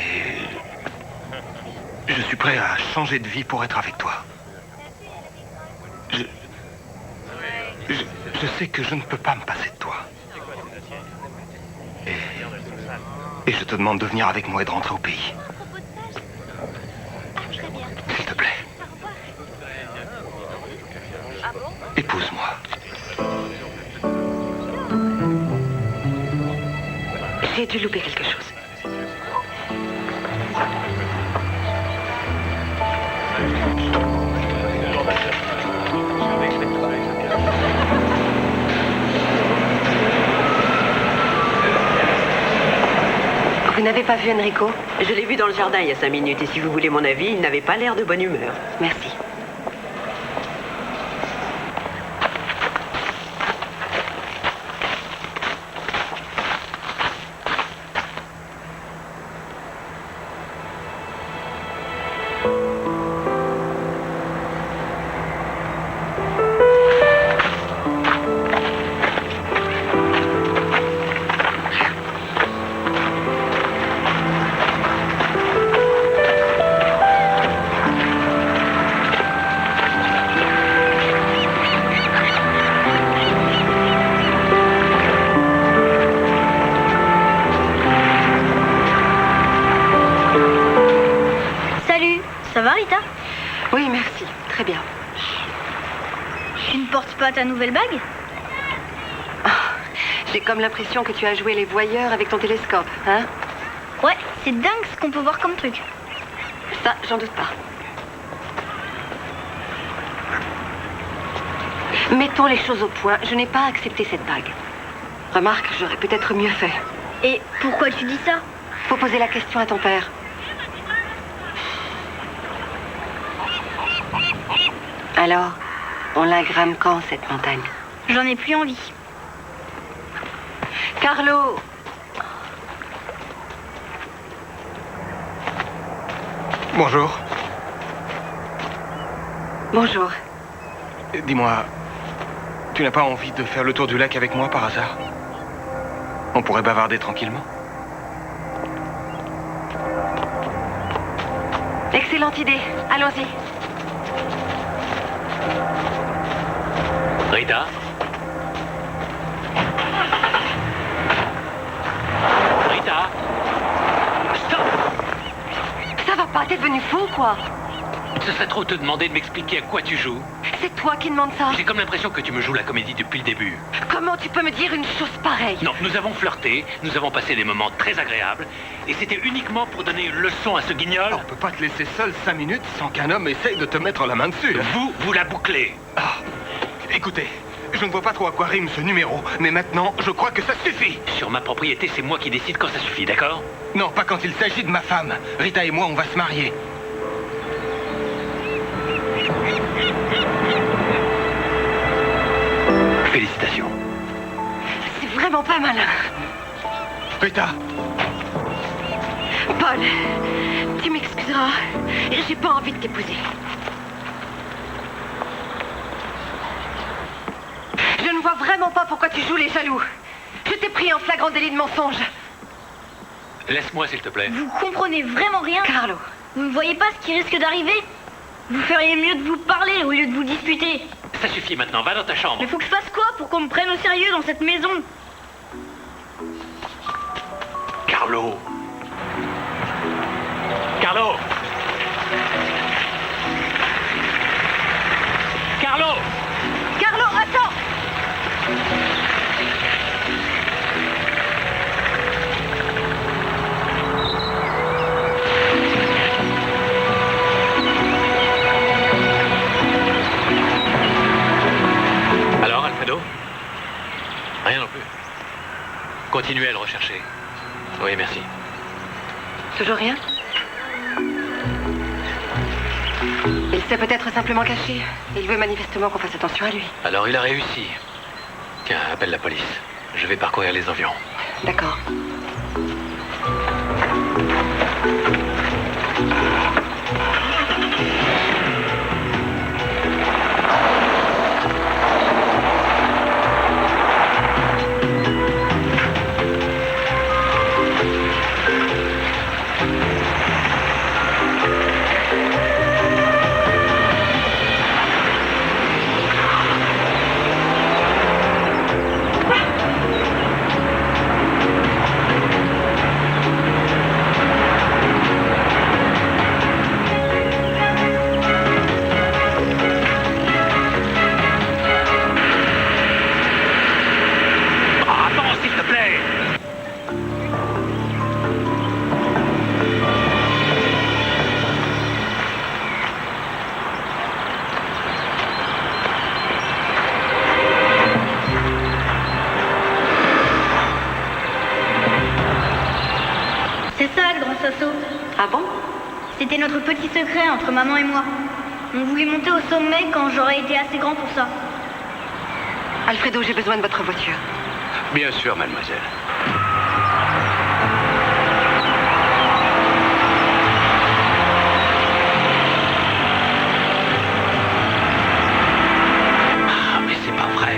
je suis prêt à changer de vie pour être avec toi. Je sais que je ne peux pas me passer de toi. Et je te demande de venir avec moi et de rentrer au pays. S'il te plaît. Épouse-moi. J'ai dû louper quelque chose. Vous n'avez pas vu Enrico? Je l'ai vu dans le jardin il y a 5 minutes et si vous voulez mon avis, il n'avait pas l'air de bonne humeur. Merci. Ça va, Rita? Oui, merci. Très bien. Tu ne portes pas ta nouvelle bague? J'ai comme l'impression que tu as joué les voyeurs avec ton télescope, hein? Ouais, c'est dingue ce qu'on peut voir comme truc. Ça, j'en doute pas. Mettons les choses au point. Je n'ai pas accepté cette bague. Remarque, j'aurais peut-être mieux fait. Et pourquoi tu dis ça? Faut poser la question à ton père. Alors, on la grame quand, cette montagne? J'en ai plus envie. Carlo! Bonjour. Bonjour. Dis-moi, tu n'as pas envie de faire le tour du lac avec moi par hasard? On pourrait bavarder tranquillement. Excellente idée. Allons-y. Rita? Rita? Stop! Ça va pas, t'es devenu fou, quoi? Ce serait trop te demander de m'expliquer à quoi tu joues. C'est toi qui demandes ça. J'ai comme l'impression que tu me joues la comédie depuis le début. Comment tu peux me dire une chose pareille? Non, nous avons flirté, nous avons passé des moments très agréables, et c'était uniquement pour donner une leçon à ce guignol. On peut pas te laisser seul 5 minutes sans qu'un homme essaye de te mettre la main dessus. Vous la bouclez. Ah, écoutez, je ne vois pas trop à quoi rime ce numéro, mais maintenant, je crois que ça suffit. Sur ma propriété, c'est moi qui décide quand ça suffit, d'accord? Non, pas quand il s'agit de ma femme. Rita et moi, on va se marier. Félicitations. C'est vraiment pas malin. Rita! Paul, tu m'excuseras. J'ai pas envie de t'épouser. ne vois vraiment pas pourquoi tu joues les jaloux. Je t'ai pris en flagrant délit de mensonge. Laisse-moi, s'il te plaît. Vous comprenez vraiment rien? Carlo. Vous ne voyez pas ce qui risque d'arriver? Vous feriez mieux de vous parler au lieu de vous disputer. Ça suffit maintenant, va dans ta chambre. Mais faut que je fasse quoi pour qu'on me prenne au sérieux dans cette maison? Carlo. Carlo. Carlo. Carlo, attends! Alors, Alfredo? Rien non plus. Continuez à le rechercher. Oui, merci. Toujours rien? Il s'est peut-être simplement caché. Il veut manifestement qu'on fasse attention à lui. Alors, il a réussi. Tiens, appelle la police. Je vais parcourir les environs. D'accord. C'est ça, le grand Sasso. Ah bon? C'était notre petit secret entre maman et moi. On voulait monter au sommet quand j'aurais été assez grand pour ça. Alfredo, j'ai besoin de votre voiture. Bien sûr, mademoiselle. Ah, mais c'est pas vrai.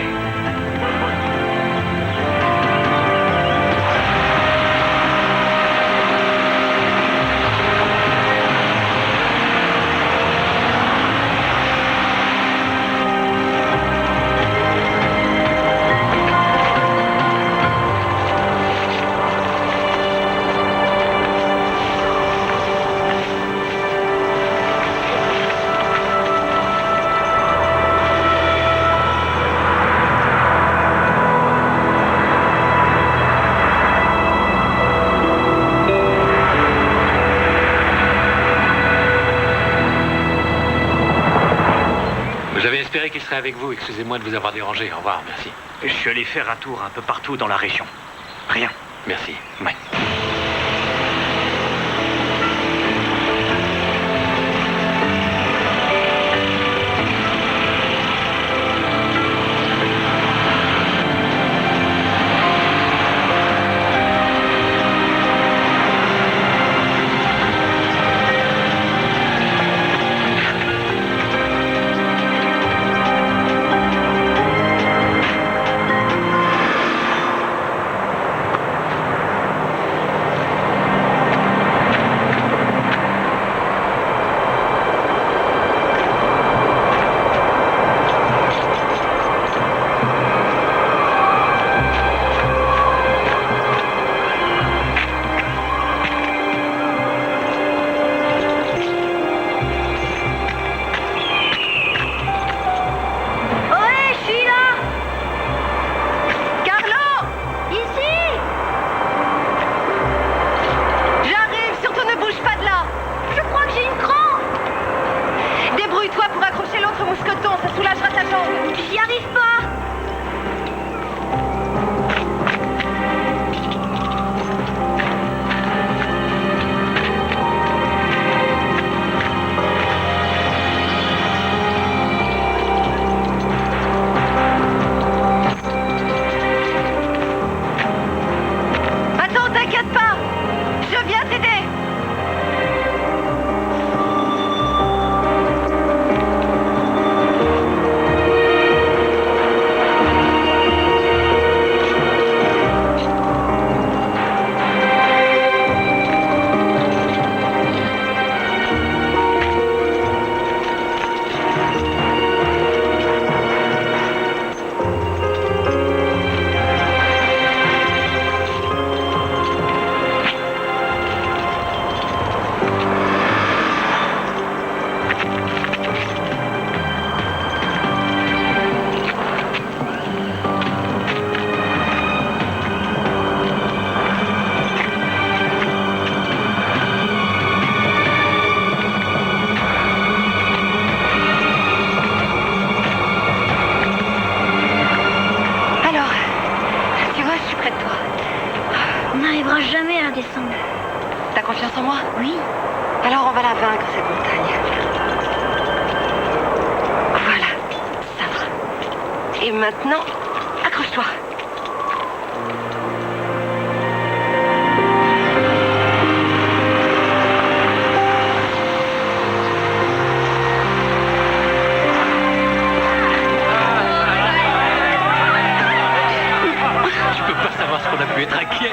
J'avais espéré qu'il serait avec vous. Excusez-moi de vous avoir dérangé. Au revoir, merci. Je suis allé faire un tour un peu partout dans la région. Rien. Merci. Ouais. T'as confiance en moi? Oui. Alors on va la vaincre, cette montagne. Voilà, ça va. Et maintenant, accroche-toi. Tu peux pas savoir ce qu'on a pu être inquiet.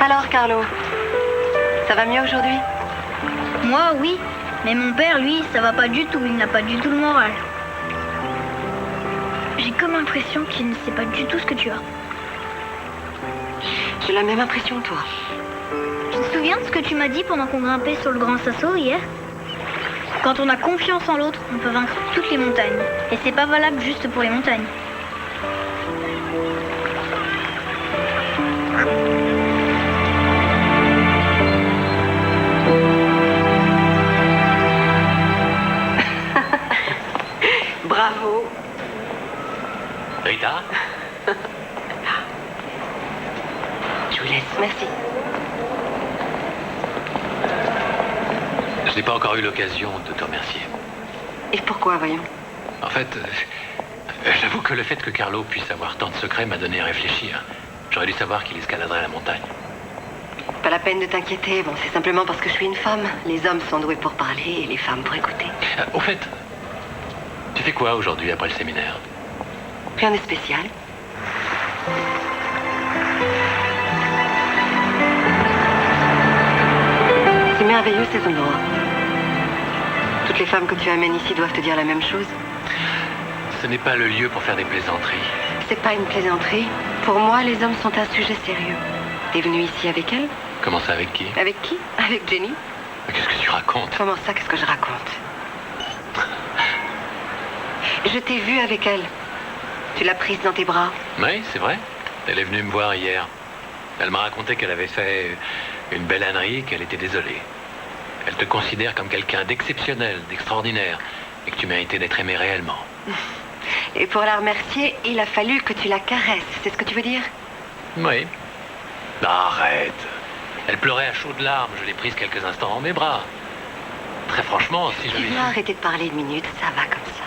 Alors, Carlo, ça va mieux aujourd'hui? Moi, oui. Mais mon père, lui, ça va pas du tout. Il n'a pas du tout le moral. J'ai comme l'impression qu'il ne sait pas du tout ce que tu as. J'ai la même impression que toi. Tu te souviens de ce que tu m'as dit pendant qu'on grimpait sur le Grand Sasso hier? Quand on a confiance en l'autre, on peut vaincre toutes les montagnes. Et c'est pas valable juste pour les montagnes. Bravo. Rita? Je vous laisse, merci. Je n'ai pas encore eu l'occasion de te remercier. Et pourquoi, voyons? En fait, j'avoue que le fait que Carlo puisse avoir tant de secrets m'a donné à réfléchir. J'aurais dû savoir qu'il escaladerait la montagne. Pas la peine de t'inquiéter. Bon, c'est simplement parce que je suis une femme. Les hommes sont doués pour parler et les femmes pour écouter. Au fait, tu fais quoi aujourd'hui après le séminaire? Rien de spécial. C'est merveilleux ces endroits. Toutes les femmes que tu amènes ici doivent te dire la même chose. Ce n'est pas le lieu pour faire des plaisanteries. C'est pas une plaisanterie. Pour moi, les hommes sont un sujet sérieux. T'es venu ici avec elle? Comment ça, avec qui? Avec qui? Avec Jenny? Mais qu'est-ce que tu racontes? Comment ça, qu'est-ce que je raconte? Je t'ai vue avec elle. Tu l'as prise dans tes bras. Oui, c'est vrai. Elle est venue me voir hier. Elle m'a raconté qu'elle avait fait une belle ânerie et qu'elle était désolée. Elle te considère comme quelqu'un d'exceptionnel, d'extraordinaire, et que tu méritais d'être aimé réellement. Et pour la remercier, il a fallu que tu la caresses. C'est ce que tu veux dire? Oui. Arrête. Elle pleurait à chaudes larmes. Je l'ai prise quelques instants dans mes bras. Très franchement, si je Tu l'ai... dois arrêter de parler une minute, ça va comme ça.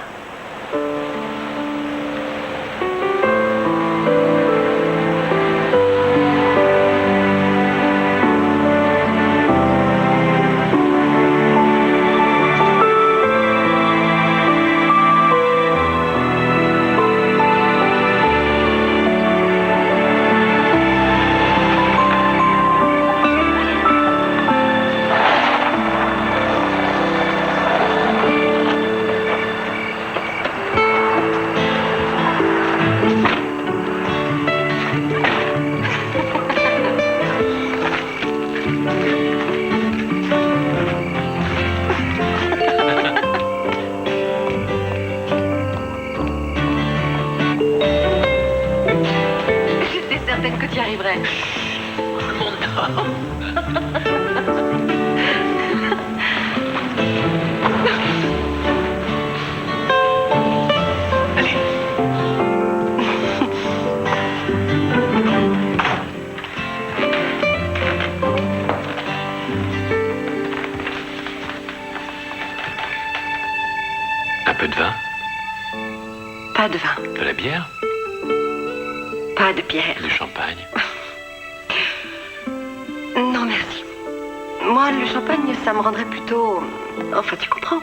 Tu y arriverais. Allez. Un peu de vin? Pas de vin. De la bière? Pas de bière. Du champagne? Non, merci. Moi, le champagne, ça me rendrait plutôt... Enfin, tu comprends.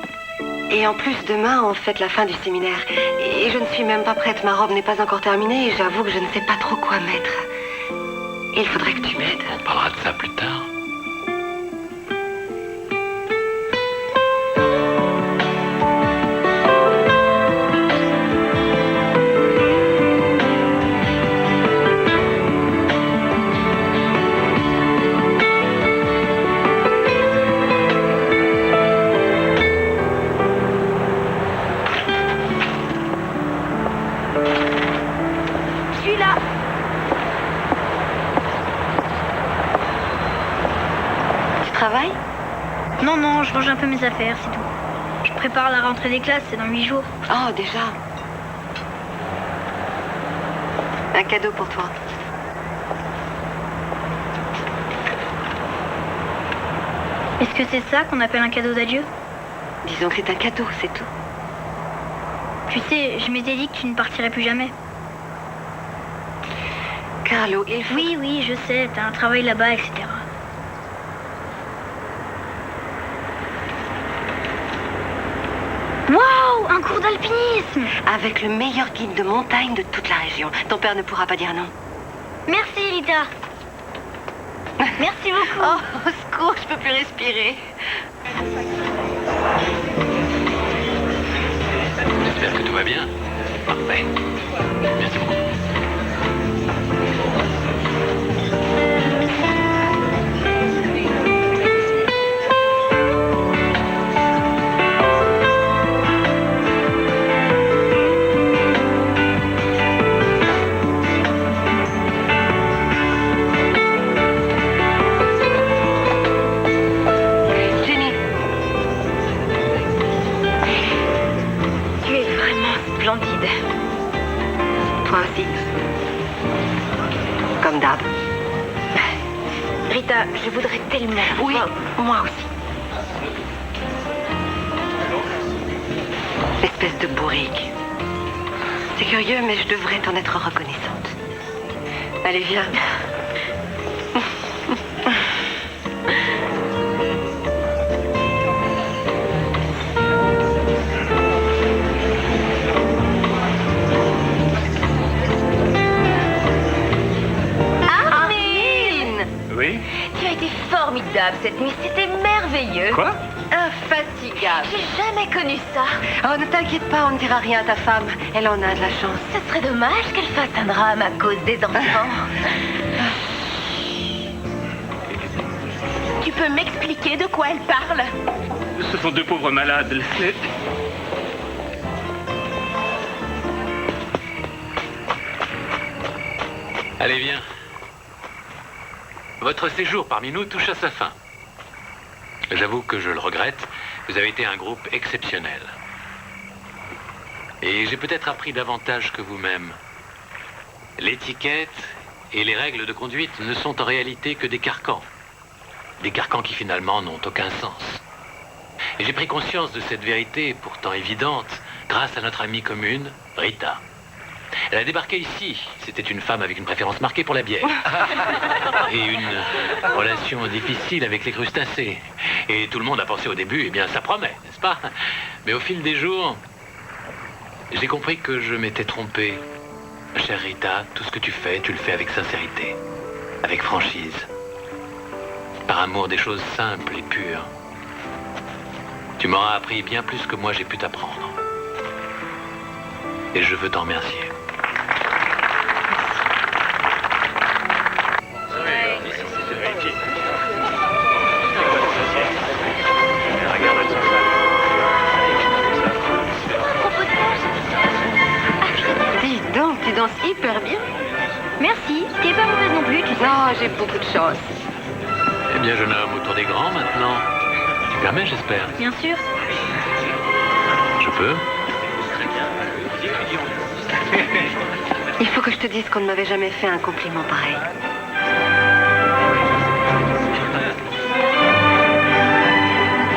Et en plus, demain, on fête la fin du séminaire. Et je ne suis même pas prête. Ma robe n'est pas encore terminée et j'avoue que je ne sais pas trop quoi mettre. Il faudrait que tu m'aides. On parlera de ça plus tard. Non, je range un peu mes affaires, c'est tout. Je prépare la rentrée des classes, c'est dans 8 jours. Oh, déjà. Un cadeau pour toi. Est-ce que c'est ça qu'on appelle un cadeau d'adieu? Disons que c'est un cadeau, c'est tout. Tu sais, je m'étais dit que tu ne partirais plus jamais. Carlo, il faut... Oui, je sais, t'as un travail là-bas, etc. Waouh, un cours d'alpinisme! Avec le meilleur guide de montagne de toute la région. Ton père ne pourra pas dire non. Merci, Rita. Merci beaucoup. Oh, au secours, je peux plus respirer. J'espère que tout va bien. Parfait. Merci beaucoup. Jenny. Tu es vraiment splendide. Toi aussi. Comme d'hab. Rita, je voudrais tellement... Oui, moi aussi. Espèce de bourrique. C'est curieux, mais je devrais t'en être reconnaissante. Allez, viens. Armin! Oui? Tu as été formidable cette nuit, c'était merveilleux. Quoi? Infatigable. J'ai jamais connu ça. Oh, ne t'inquiète pas, on ne dira rien à ta femme. Elle en a de la chance. Ce serait dommage qu'elle fasse un drame à cause des enfants. Tu peux m'expliquer de quoi elle parle? Ce sont deux pauvres malades. Allez, viens. Votre séjour parmi nous touche à sa fin. J'avoue que je le regrette. Vous avez été un groupe exceptionnel. Et j'ai peut-être appris davantage que vous-même. L'étiquette et les règles de conduite ne sont en réalité que des carcans. Des carcans qui finalement n'ont aucun sens. Et j'ai pris conscience de cette vérité pourtant évidente grâce à notre amie commune, Rita. Elle a débarqué ici. C'était une femme avec une préférence marquée pour la bière. Et une relation difficile avec les crustacés. Et tout le monde a pensé au début, eh bien ça promet, n'est-ce pas? Mais au fil des jours, j'ai compris que je m'étais trompé. Chère Rita, tout ce que tu le fais avec sincérité, avec franchise, par amour des choses simples et pures. Tu m'auras appris bien plus que moi j'ai pu t'apprendre. Et je veux t'en remercier. Dis donc, tu danses hyper bien. Merci, t'es pas mauvaise non plus, tu sais. Non, j'ai beaucoup de chance. Eh bien, jeune homme autour des grands maintenant. Tu permets, j'espère? Bien sûr. Je peux? Il faut que je te dise qu'on ne m'avait jamais fait un compliment pareil.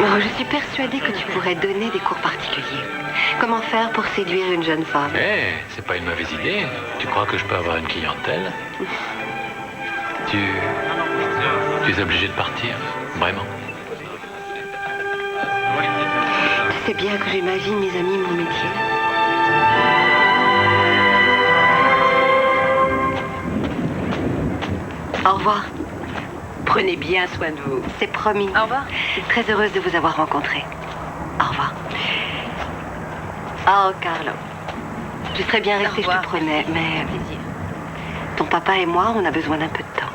Oh, je suis persuadée que tu pourrais donner des cours particuliers. Comment faire pour séduire une jeune femme? Eh, c'est pas une mauvaise idée. Tu crois que je peux avoir une clientèle? Tu es obligé de partir, vraiment? Tu sais bien que j'ai ma vie, mes amis, mon métier. Au revoir. Prenez bien soin de vous. C'est promis. Au revoir. Je suis très heureuse de vous avoir rencontré. Au revoir. Oh, Carlo. Je serais bien restée, je te promets, mais... Ton papa et moi, on a besoin d'un peu de temps.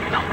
maintenant.